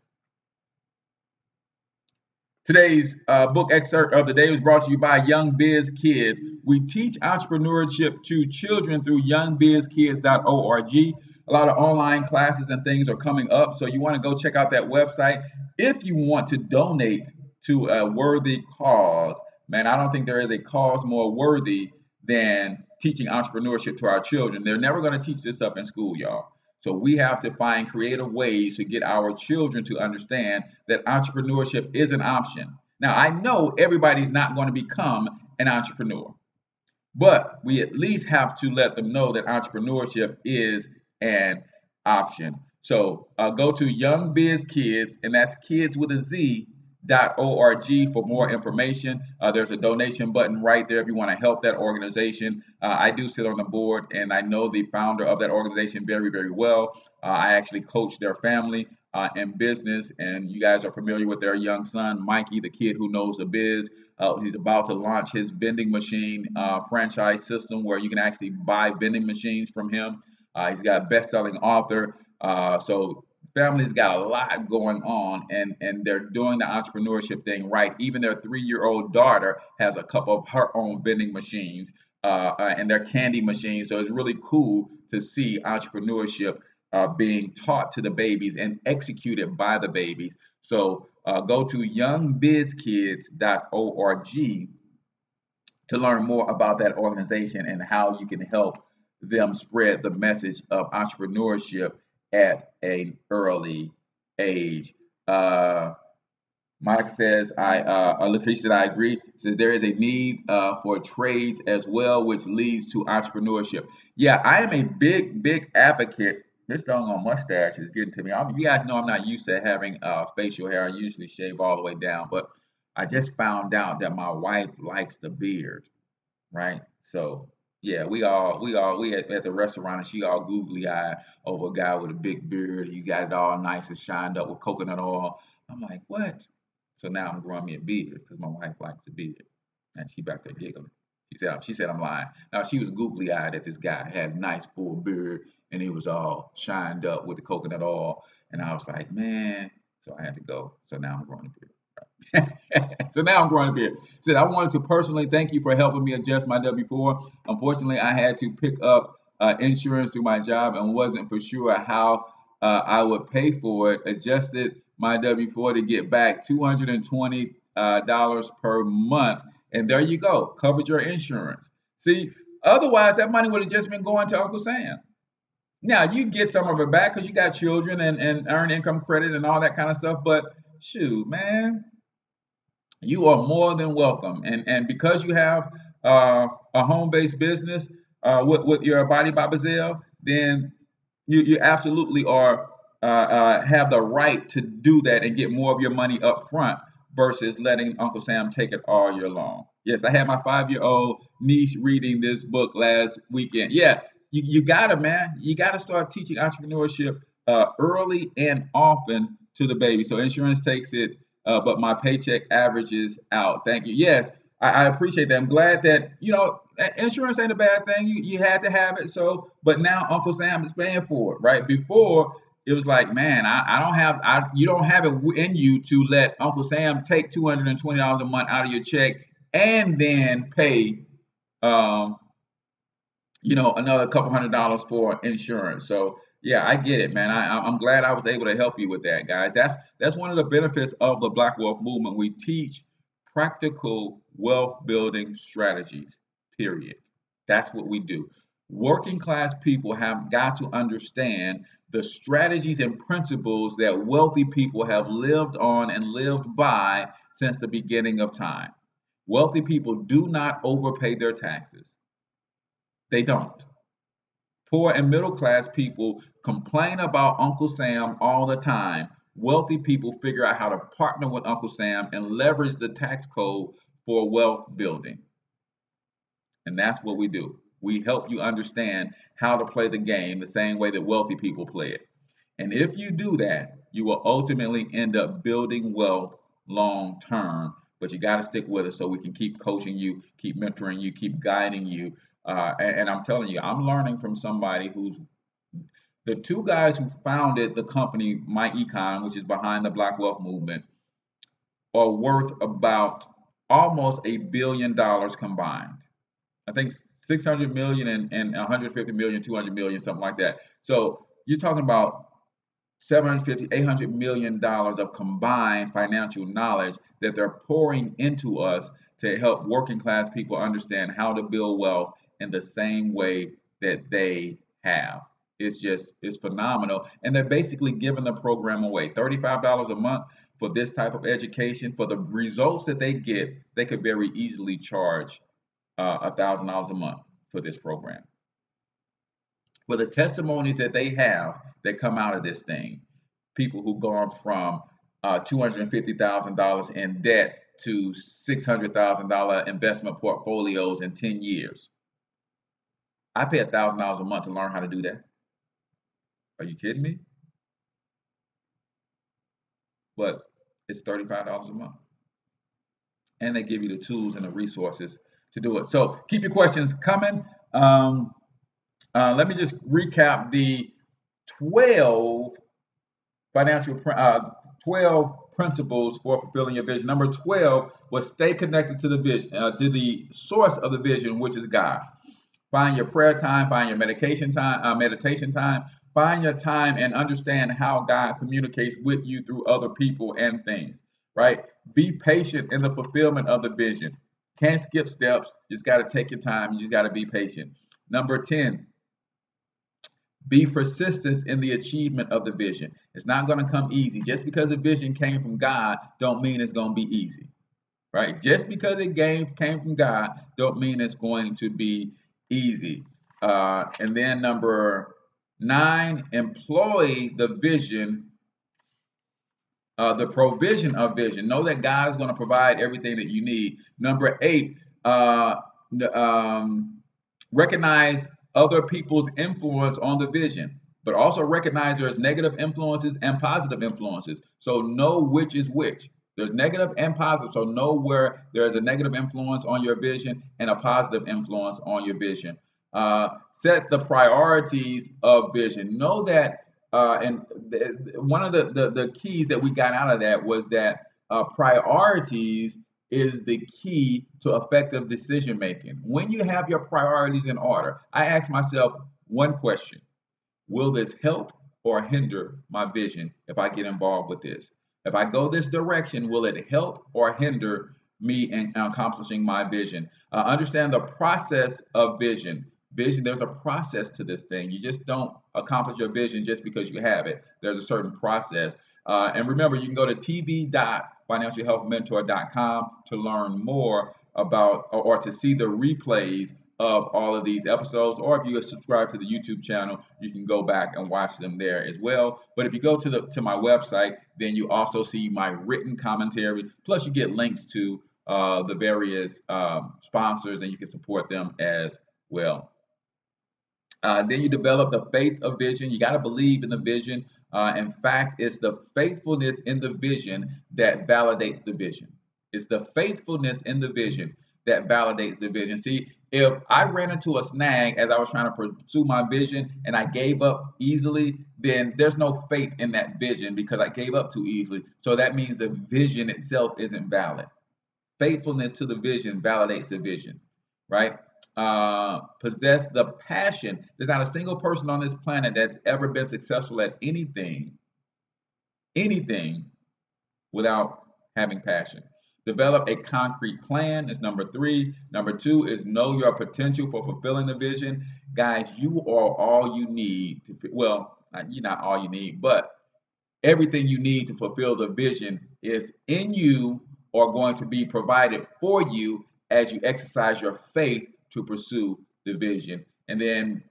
Today's book excerpt of the day was brought to you by Young Biz Kids. We teach entrepreneurship to children through youngbizkids.org. A lot of online classes and things are coming up, so you want to go check out that website. If you want to donate to a worthy cause, man, I don't think there is a cause more worthy than teaching entrepreneurship to our children. They're never going to teach this up in school, y'all. So we have to find creative ways to get our children to understand that entrepreneurship is an option. Now, I know everybody's not going to become an entrepreneur, but we at least have to let them know that entrepreneurship is an option. So go to Young Biz Kids, and that's kids with a Z, .org for more information. There's a donation button right there if you want to help that organization. I do sit on the board, and I know the founder of that organization very, very well. I actually coach their family in business, and you guys are familiar with their young son, Mikey, the kid who knows the biz. He's about to launch his vending machine franchise system where you can actually buy vending machines from him. He's got a best-selling author. So family's got a lot going on, and they're doing the entrepreneurship thing right. Even their 3-year-old daughter has a couple of her own vending machines and their candy machines. So it's really cool to see entrepreneurship being taught to the babies and executed by the babies. So go to youngbizkids.org to learn more about that organization and how you can help them spread the message of entrepreneurship at an early age. Monica says, Lucretia said, I agree. Says there is a need for trades as well, which leads to entrepreneurship. Yeah, I am a big advocate. This doggone mustache is getting to me. You guys know I'm not used to having facial hair. I usually shave all the way down, but I just found out that my wife likes the beard, right? So Yeah, we at the restaurant, and she all googly eyed over a guy with a big beard. He got it all nice and shined up with coconut oil. I'm like, what? So now I'm growing me a beard because my wife likes a beard, and she back there giggling. She said I'm lying. Now she was googly eyed at this guy had a nice full beard, and he was all shined up with the coconut oil, and I was like, man. So I had to go. So now I'm growing a beard. So now I'm growing a beard. Said I wanted to personally thank you for helping me adjust my W-4. Unfortunately, I had to pick up insurance through my job and wasn't for sure how I would pay for it. Adjusted my W-4 to get back $220 per month, and there you go, covered your insurance. See, otherwise that money would have just been going to Uncle Sam. Now you get some of it back because you got children and earned income credit and all that kind of stuff, but shoot, man, you are more than welcome. And because you have a home-based business with your Body by Bazelle, then you absolutely are have the right to do that and get more of your money up front versus letting Uncle Sam take it all year long. Yes, I had my 5-year-old niece reading this book last weekend. Yeah, you gotta, man, you gotta start teaching entrepreneurship early and often to the baby. So insurance takes it, but my paycheck averages out. Thank you. Yes, I appreciate that. I'm glad that insurance ain't a bad thing. You had to have it. So, but now Uncle Sam is paying for it, right? Before it was like, man, I don't have, you don't have it in you to let Uncle Sam take $220 a month out of your check and then pay, um, another couple $100 for insurance. So yeah, I get it, man. I'm glad I was able to help you with that, guys. That's one of the benefits of the Black Wealth Movement. We teach practical wealth building strategies. Period. That's what we do. Working class people have got to understand the strategies and principles that wealthy people have lived on and lived by since the beginning of time. Wealthy people do not overpay their taxes. They don't. Poor and middle class people complain about Uncle Sam all the time. Wealthy people figure out how to partner with Uncle Sam and leverage the tax code for wealth building. And that's what we do. We help you understand how to play the game the same way that wealthy people play it. And if you do that, you will ultimately end up building wealth long term. But you got to stick with us so we can keep coaching you, keep mentoring you, keep guiding you. And I'm telling you, I'm learning from somebody who's the two guys who founded the company, My Econ, which is behind the Black Wealth Movement, are worth about almost $1 billion combined. I think 600 million and 150 million, 200 million, something like that. So you're talking about 750, $800 million of combined financial knowledge that they're pouring into us to help working class people understand how to build wealth in the same way that they have. It's phenomenal. And they're basically giving the program away. $35 a month for this type of education. For the results that they get, they could very easily charge $1,000 a month for this program. For the testimonies that they have that come out of this thing, people who've gone from $250,000 in debt to $600,000 investment portfolios in 10 years. I pay $1,000 a month to learn how to do that. Are you kidding me? But it's $35 a month. And they give you the tools and the resources to do it. So keep your questions coming. Let me just recap the 12 12 principles for fulfilling your vision. Number 12 was stay connected to the vision, to the source of the vision, which is God. Find your prayer time, find your meditation time, find your time and understand how God communicates with you through other people and things, right? Be patient in the fulfillment of the vision. Can't skip steps. You just got to take your time. You just got to be patient. Number 10, be persistent in the achievement of the vision. It's not going to come easy. Just because the vision came from God don't mean it's going to be easy, right? Just because it came from God don't mean it's going to be easy. And then number 9, employ the vision, the provision of vision. Know that God is going to provide everything that you need. Number 8, Recognize other people's influence on the vision, but also recognize there's negative influences and positive influences. So know which is which. There's negative and positive. So know where there's a negative influence on your vision and a positive influence on your vision. Set the priorities of vision. Know that, one of the keys that we got out of that was that priorities is the key to effective decision making. When you have your priorities in order, I ask myself one question: will this help or hinder my vision if I get involved with this? If I go this direction, will it help or hinder me in accomplishing my vision? Understand the process of vision. Vision, there's a process to this thing. You just don't accomplish your vision just because you have it. There's a certain process. And remember, you can go to tv.financialhealthmentor.com to learn more about, or to see the replays of all of these episodes, or if you subscribe to the YouTube channel, you can go back and watch them there as well. But if you go to my website, then you also see my written commentary, plus you get links to the various sponsors, and you can support them as well. Then you develop the faith of vision. You got to believe in the vision. In fact, it's the faithfulness in the vision that validates the vision. It's the faithfulness in the vision that validates the vision. See, if I ran into a snag as I was trying to pursue my vision and I gave up easily, then there's no faith in that vision because I gave up too easily. So that means the vision itself isn't valid. Faithfulness to the vision validates the vision, right? Possess the passion. There's not a single person on this planet that's ever been successful at anything without having passion. Develop a concrete plan is number 3. Number 2 is know your potential for fulfilling the vision. Guys, you are all you need to, well, you're not all you need, but everything you need to fulfill the vision is in you or going to be provided for you as you exercise your faith to pursue the vision. And then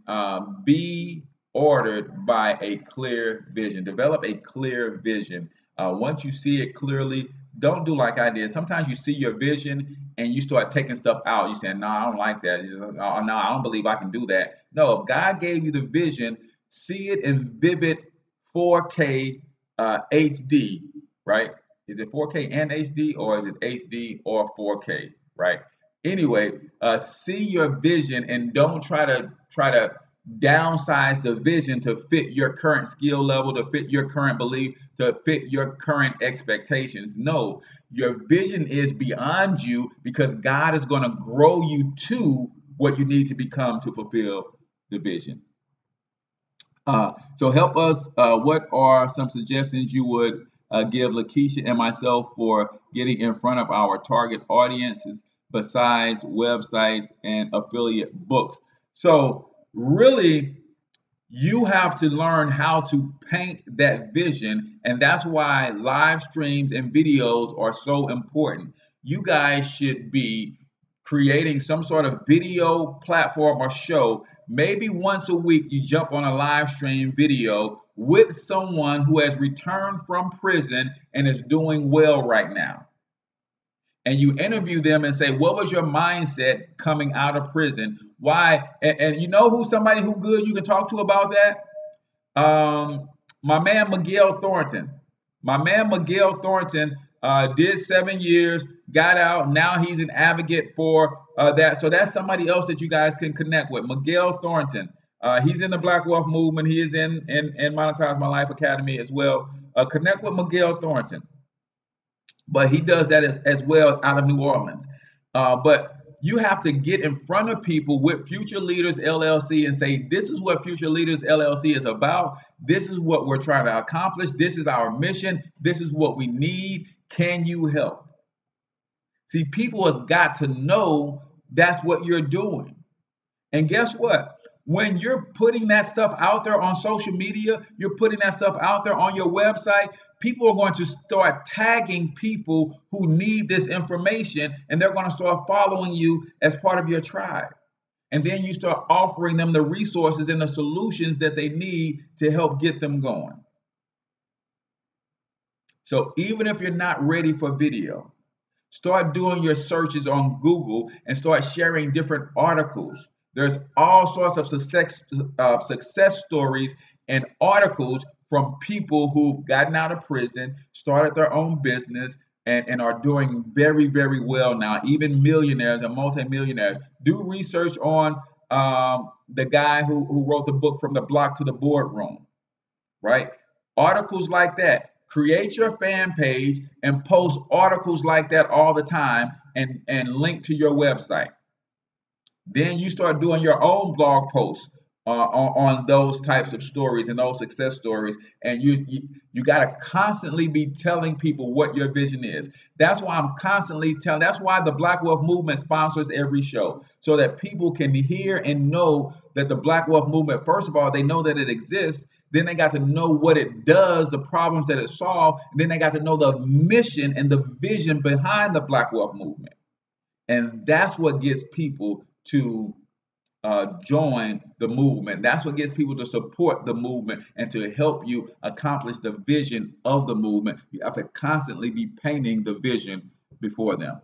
be ordered by a clear vision. Develop a clear vision. Once you see it clearly, don't do like I did. Sometimes you see your vision and you start taking stuff out. You say, no, I don't like that. No, I don't believe I can do that. No, if God gave you the vision, see it in vivid 4K HD, right? Is it 4K and HD, or is it HD or 4K, right? Anyway, see your vision and don't try to downsize the vision to fit your current skill level, to fit your current belief, to fit your current expectations. No, your vision is beyond you because God is going to grow you to what you need to become to fulfill the vision. So help us. What are some suggestions you would give Lakeisha and myself for getting in front of our target audiences besides websites and affiliate books? So really, you have to learn how to paint that vision, and that's why live streams and videos are so important. You guys should be creating some sort of video platform or show. Maybe once a week you jump on a live stream video with someone who has returned from prison and is doing well right now. And you interview them and say, what was your mindset coming out of prison? Why? And you know who somebody who good you can talk to about that? My man Miguel Thornton. My man Miguel Thornton did 7 years, got out. Now he's an advocate for that. So that's somebody else that you guys can connect with. Miguel Thornton. He's in the Black Wealth Movement. He is in Monetize My Life Academy as well. Connect with Miguel Thornton. But he does that as well out of New Orleans. But you have to get in front of people with Future Leaders LLC and say, this is what Future Leaders LLC is about. This is what we're trying to accomplish. This is our mission. This is what we need. Can you help? See, people have got to know that's what you're doing. And guess what? When you're putting that stuff out there on social media, you're putting that stuff out there on your website, people are going to start tagging people who need this information, and they're going to start following you as part of your tribe. And then you start offering them the resources and the solutions that they need to help get them going. So even if you're not ready for video, start doing your searches on Google and start sharing different articles. There's all sorts of success stories and articles from people who've gotten out of prison, started their own business, and are doing very, very well now, even millionaires and multimillionaires. Do research on the guy who wrote the book From the Block to the Boardroom, right? Articles like that. Create your fan page and post articles like that all the time and link to your website. Then you start doing your own blog posts on those types of stories and those success stories, and you got to constantly be telling people what your vision is. That's why I'm constantly telling. That's why the Black Wealth Movement sponsors every show, so that people can hear and know that the Black Wealth Movement. First of all, they know that it exists. Then they got to know what it does, the problems that it solves. And then they got to know the mission and the vision behind the Black Wealth Movement. And that's what gets people to join the movement. That's what gets people to support the movement and to help you accomplish the vision of the movement. You have to constantly be painting the vision before them.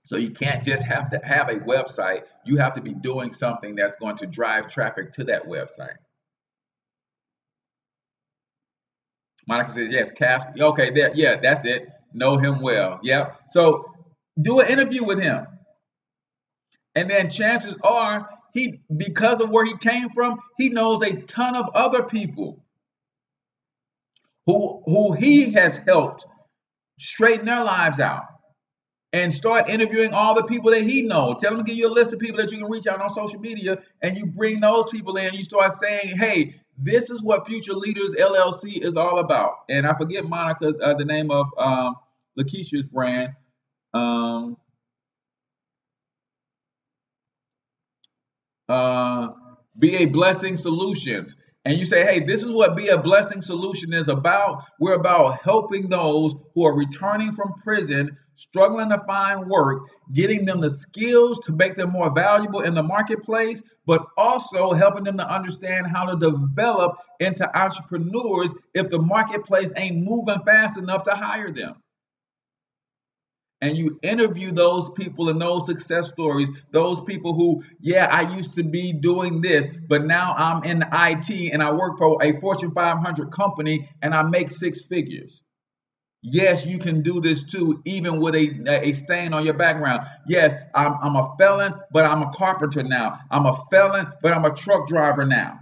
So you can't just have to have a website. You have to be doing something that's going to drive traffic to that website. Monica says, yes, Cass. Okay, there, yeah, that's it. Know him well. Yep. So do an interview with him. And then chances are because of where he came from, he knows a ton of other people who he has helped straighten their lives out. And start interviewing all the people that he knows. Tell him to give you a list of people that you can reach out on social media, and you bring those people in. You start saying, hey, this is what Future Leaders LLC is all about. And I forget Monica, the name of Lakeisha's brand. Be a Blessing Solutions. And you say, hey, this is what Be a Blessing Solution is about. We're about helping those who are returning from prison, struggling to find work, getting them the skills to make them more valuable in the marketplace, but also helping them to understand how to develop into entrepreneurs if the marketplace ain't moving fast enough to hire them. And you interview those people and those success stories, those people who, yeah, I used to be doing this, but now I'm in IT and I work for a Fortune 500 company and I make 6 figures. Yes, you can do this too, even with a stain on your background. Yes, I'm a felon, but I'm a carpenter now. I'm a felon, but I'm a truck driver now.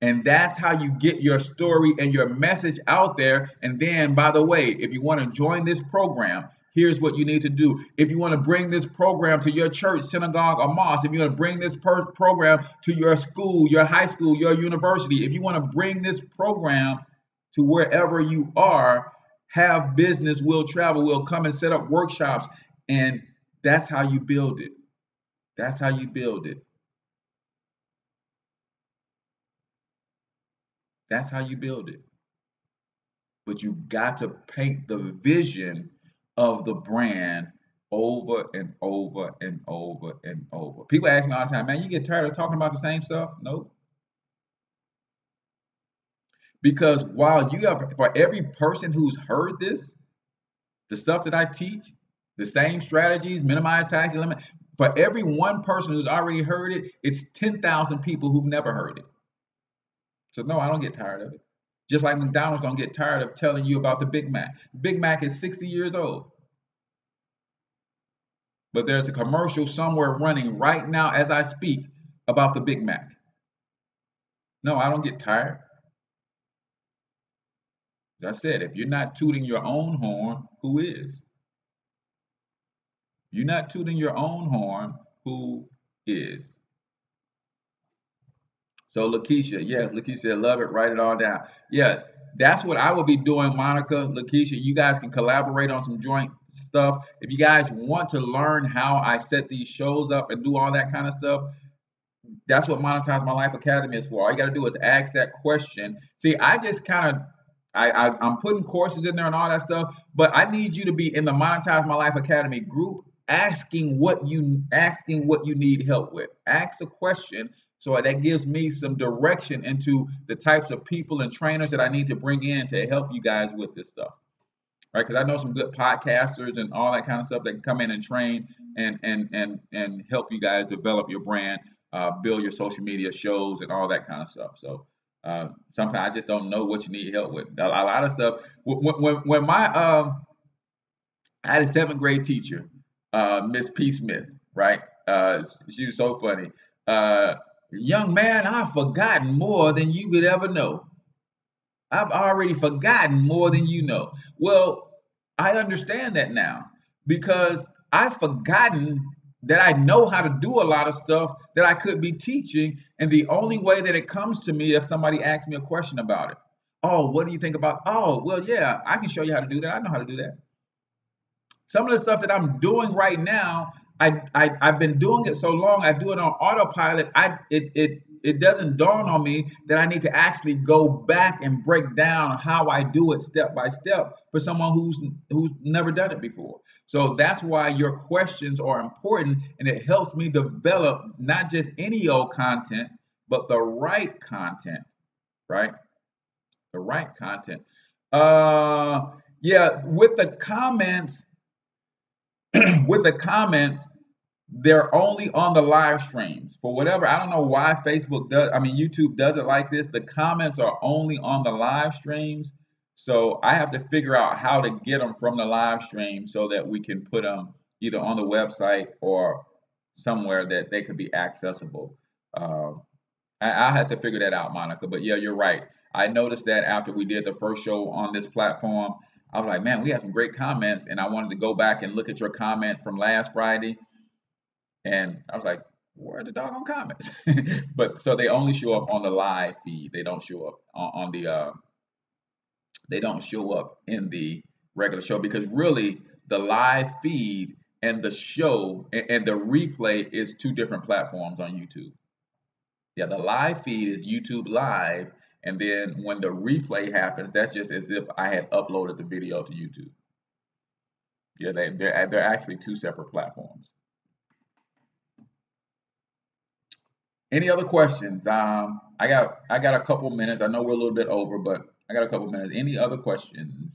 And that's how you get your story and your message out there. And then, by the way, if you want to join this program, here's what you need to do. If you want to bring this program to your church, synagogue, or mosque, if you want to bring this program to your school, your high school, your university, if you want to bring this program to wherever you are, have business, we'll travel, we'll come and set up workshops. And that's how you build it. That's how you build it. That's how you build it. But you got to paint the vision of the brand over and over and over and over. People ask me all the time, man, you get tired of talking about the same stuff? Nope. Because while you have, for every person who's heard this, the stuff that I teach, the same strategies, minimize tax, limit, for every one person who's already heard it, it's 10,000 people who've never heard it. So no, I don't get tired of it. Just like McDonald's don't get tired of telling you about the Big Mac. Big Mac is 60 years old. But there's a commercial somewhere running right now as I speak about the Big Mac. No, I don't get tired. As I said, if you're not tooting your own horn, who is? You're not tooting your own horn, who is? So Lakeisha, yes, Lakeisha said, love it, write it all down. Yeah, that's what I will be doing, Monica, Lakeisha. You guys can collaborate on some joint stuff. If you guys want to learn how I set these shows up and do all that kind of stuff, that's what Monetize My Life Academy is for. All you got to do is ask that question. See, I just kind of, I'm putting courses in there and all that stuff, but I need you to be in the Monetize My Life Academy group asking what you need help with. Ask the question So that gives me some direction into the types of people and trainers that I need to bring in to help you guys with this stuff, right? Because I know some good podcasters and all that kind of stuff that can come in and train and help you guys develop your brand, build your social media shows and all that kind of stuff. So sometimes I just don't know what you need help with. A lot of stuff. When I had a seventh grade teacher, Miss P. Smith, right? She was so funny. Young man, I've forgotten more than you could ever know. I've already forgotten more than you know. Well, I understand that now because I've forgotten that I know how to do a lot of stuff that I could be teaching. And the only way that it comes to me if somebody asks me a question about it. Oh, what do you think about? Oh, well, yeah, I can show you how to do that. I know how to do that. Some of the stuff that I'm doing right now, I've been doing it so long, I do it on autopilot. It doesn't dawn on me that I need to actually go back and break down how I do it step by step for someone who's never done it before. So that's why your questions are important, and it helps me develop not just any old content, but the right content, right? The right content. Yeah, with the comments. With the comments, they're only on the live streams. For whatever, I don't know why YouTube does it like this. The comments are only on the live streams. So I have to figure out how to get them from the live stream so that we can put them either on the website or somewhere that they could be accessible. I had to figure that out, Monica. But yeah, you're right. I noticed that after we did the first show on this platform, I was like, man, we had some great comments, and I wanted to go back and look at your comment from last Friday, and I was like, where are the doggone comments? But so they only show up on the live feed. They don't show up on the they don't show up in the regular show because really the live feed and the show and the replay is two different platforms on YouTube. Yeah, the live feed is YouTube Live, and then when the replay happens, that's just as if I had uploaded the video to YouTube. Yeah, they're actually two separate platforms. Any other questions? I got a couple minutes. I know we're a little bit over, but I got a couple minutes. Any other questions?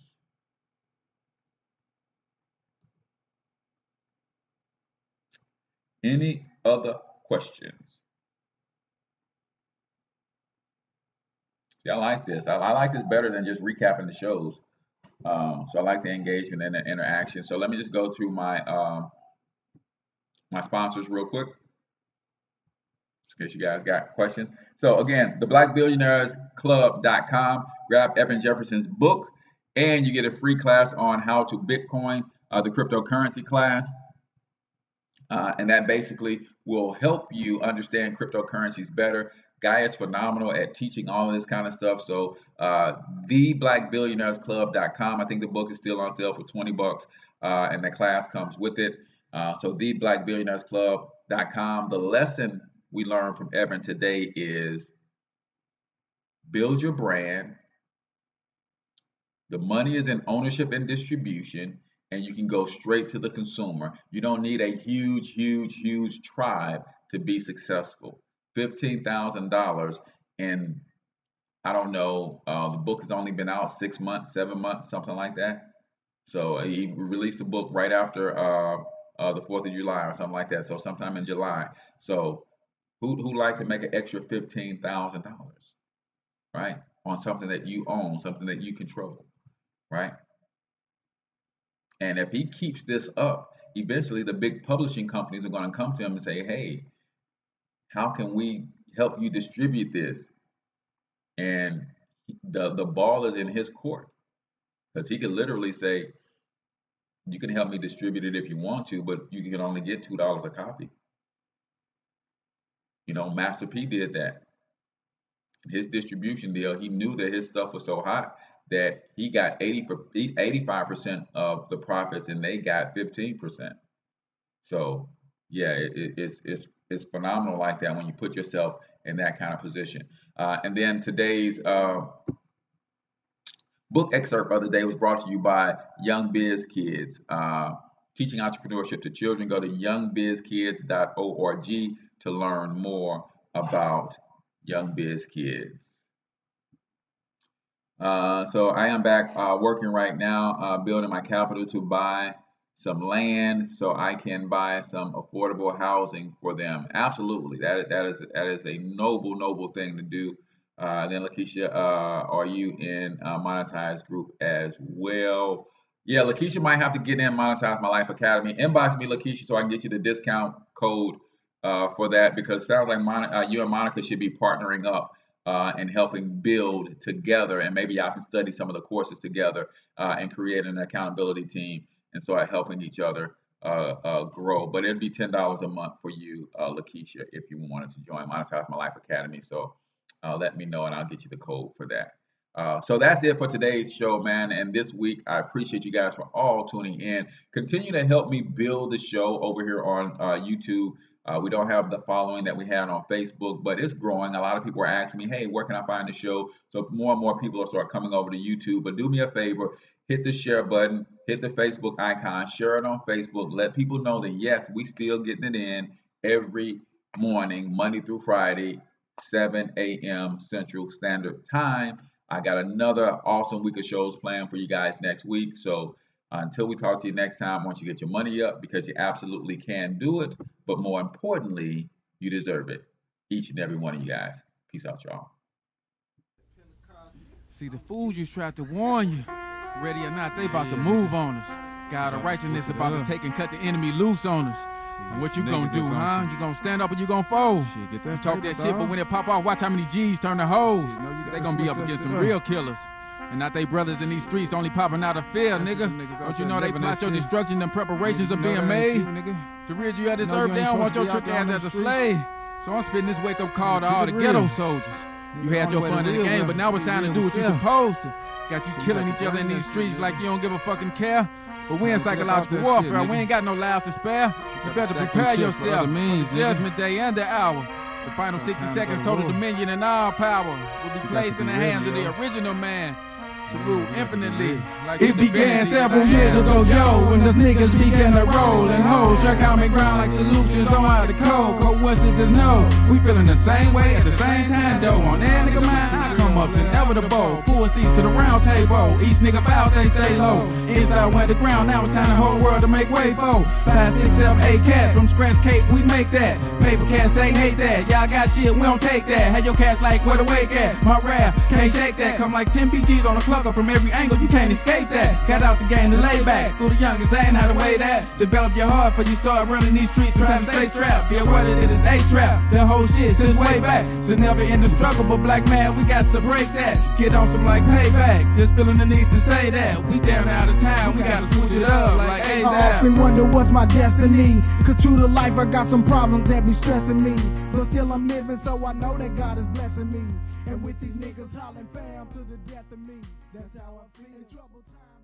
Any other questions? See, I like this. I like this better than just recapping the shows. So I like the engagement and the interaction. So let me just go through my my sponsors real quick, in case you guys got questions. So again, theblackbillionairesclub.com. Grab Evan Jefferson's book, and you get a free class on how to Bitcoin, the cryptocurrency class. And that basically will help you understand cryptocurrencies better. Guy is phenomenal at teaching all of this kind of stuff. So theblackbillionairesclub.com. I think the book is still on sale for $20, and the class comes with it. So theblackbillionairesclub.com. The lesson we learned from Evan today is build your brand. The money is in ownership and distribution, and you can go straight to the consumer. You don't need a huge tribe to be successful. $15,000, and I don't know, the book has only been out 6 months, 7 months, something like that. So he released the book right after the 4th of July or something like that. So sometime in July. So who'd like to make an extra $15,000, right? On something that you own, something that you control, right? And if he keeps this up, eventually the big publishing companies are going to come to him and say, hey, how can we help you distribute this? And the ball is in his court, because he could literally say, you can help me distribute it if you want to, but you can only get $2 a copy. You know, Master P did that. His distribution deal, he knew that his stuff was so hot that he got 85% of the profits, and they got 15%. So yeah, it's phenomenal like that when you put yourself in that kind of position. And then today's book excerpt of the day was brought to you by Young Biz Kids, teaching entrepreneurship to children. Go to youngbizkids.org to learn more about young biz kids. So I am back working right now, building my capital to buy some land so I can buy some affordable housing for them. Absolutely, that is a noble thing to do. Then Lakeisha, are you in Monetize group as well? Yeah, Lakeisha might have to get in Monetize My Life Academy. Inbox me, Lakeisha, so I can get you the discount code for that, because it sounds like you and Monica should be partnering up and helping build together, and maybe y'all can study some of the courses together and create an accountability team and start helping each other grow. But it'd be $10 a month for you, Lakeisha, if you wanted to join Monetize My Life Academy. So let me know and I'll get you the code for that. So that's it for today's show, man. And this week, I appreciate you guys for all tuning in. Continue to help me build the show over here on YouTube. We don't have the following that we had on Facebook, but it's growing. A lot of people are asking me, hey, where can I find the show? So more and more people will start coming over to YouTube. But do me a favor, hit the share button, hit the Facebook icon, share it on Facebook. Let people know that, yes, we still getting it in every morning, Monday through Friday, 7 a.m. Central Standard Time. I got another awesome week of shows planned for you guys next week. So until we talk to you next time, I want you to get your money up, because you absolutely can do it. But more importantly, you deserve it. Each and every one of you guys. Peace out, y'all. See, the fools you tried to warn you, ready or not, they about to move on us. God of righteousness about to take and cut the enemy loose on us. And what you gonna do, huh? You gonna stand up or you gonna fold? You talk that shit, but when it pop off, watch how many G's turn to hoes. They gonna be up against some real killers. And not they brothers in these streets only popping out of fear, nigga. Don't you know they plot your destruction and preparations are being made? To rid you of this earth, they don't want your trick ass as a slave. So I'm spitting this wake-up call to all the ghetto soldiers. You had your fun in the game, but now it's time to do what you're supposed to. Got you killing each other in these streets like you don't give a fucking care. But we in psychological warfare, we ain't got no lives to spare. You better prepare yourself for judgment day and the hour. The final 60 seconds, total dominion and all power will be placed in the hands of the original man to rule infinitely. Like it began several years ago, yo, when those niggas began to roll and hold share common ground like solutions on out the cold. Coincidence, no, we feeling the same way at the same time, though. On that nigga mind, I come up to inevitable. Pull seats to the round table. Each nigga bow, they stay low. Inside went the ground, now it's time the whole world to make way for 5, 6, 7, 8 cats from scratch cake, we make that. Paper cats, they hate that. Y'all got shit, we don't take that. Had your cash like where the wake at? My rap, can't shake that. Come like 10 BGs on the clock from every angle, you can't escape that. Got out the game to lay back. School the youngest, they ain't how to weigh that. Develop your heart before you start running these streets. Sometimes stay strapped. Be aware that it is a trap. The whole shit since way back. So never in the struggle, but black man, we got to break that. Get on some like payback. Just feeling the need to say that. We down out of time, we gotta switch it up like ASAP. I often wonder what's my destiny. Cause true to life, I got some problems that be stressing me. But still I'm living, so I know that God is blessing me. And with these niggas hollering fam to the death of me. That's how I feel in trouble time.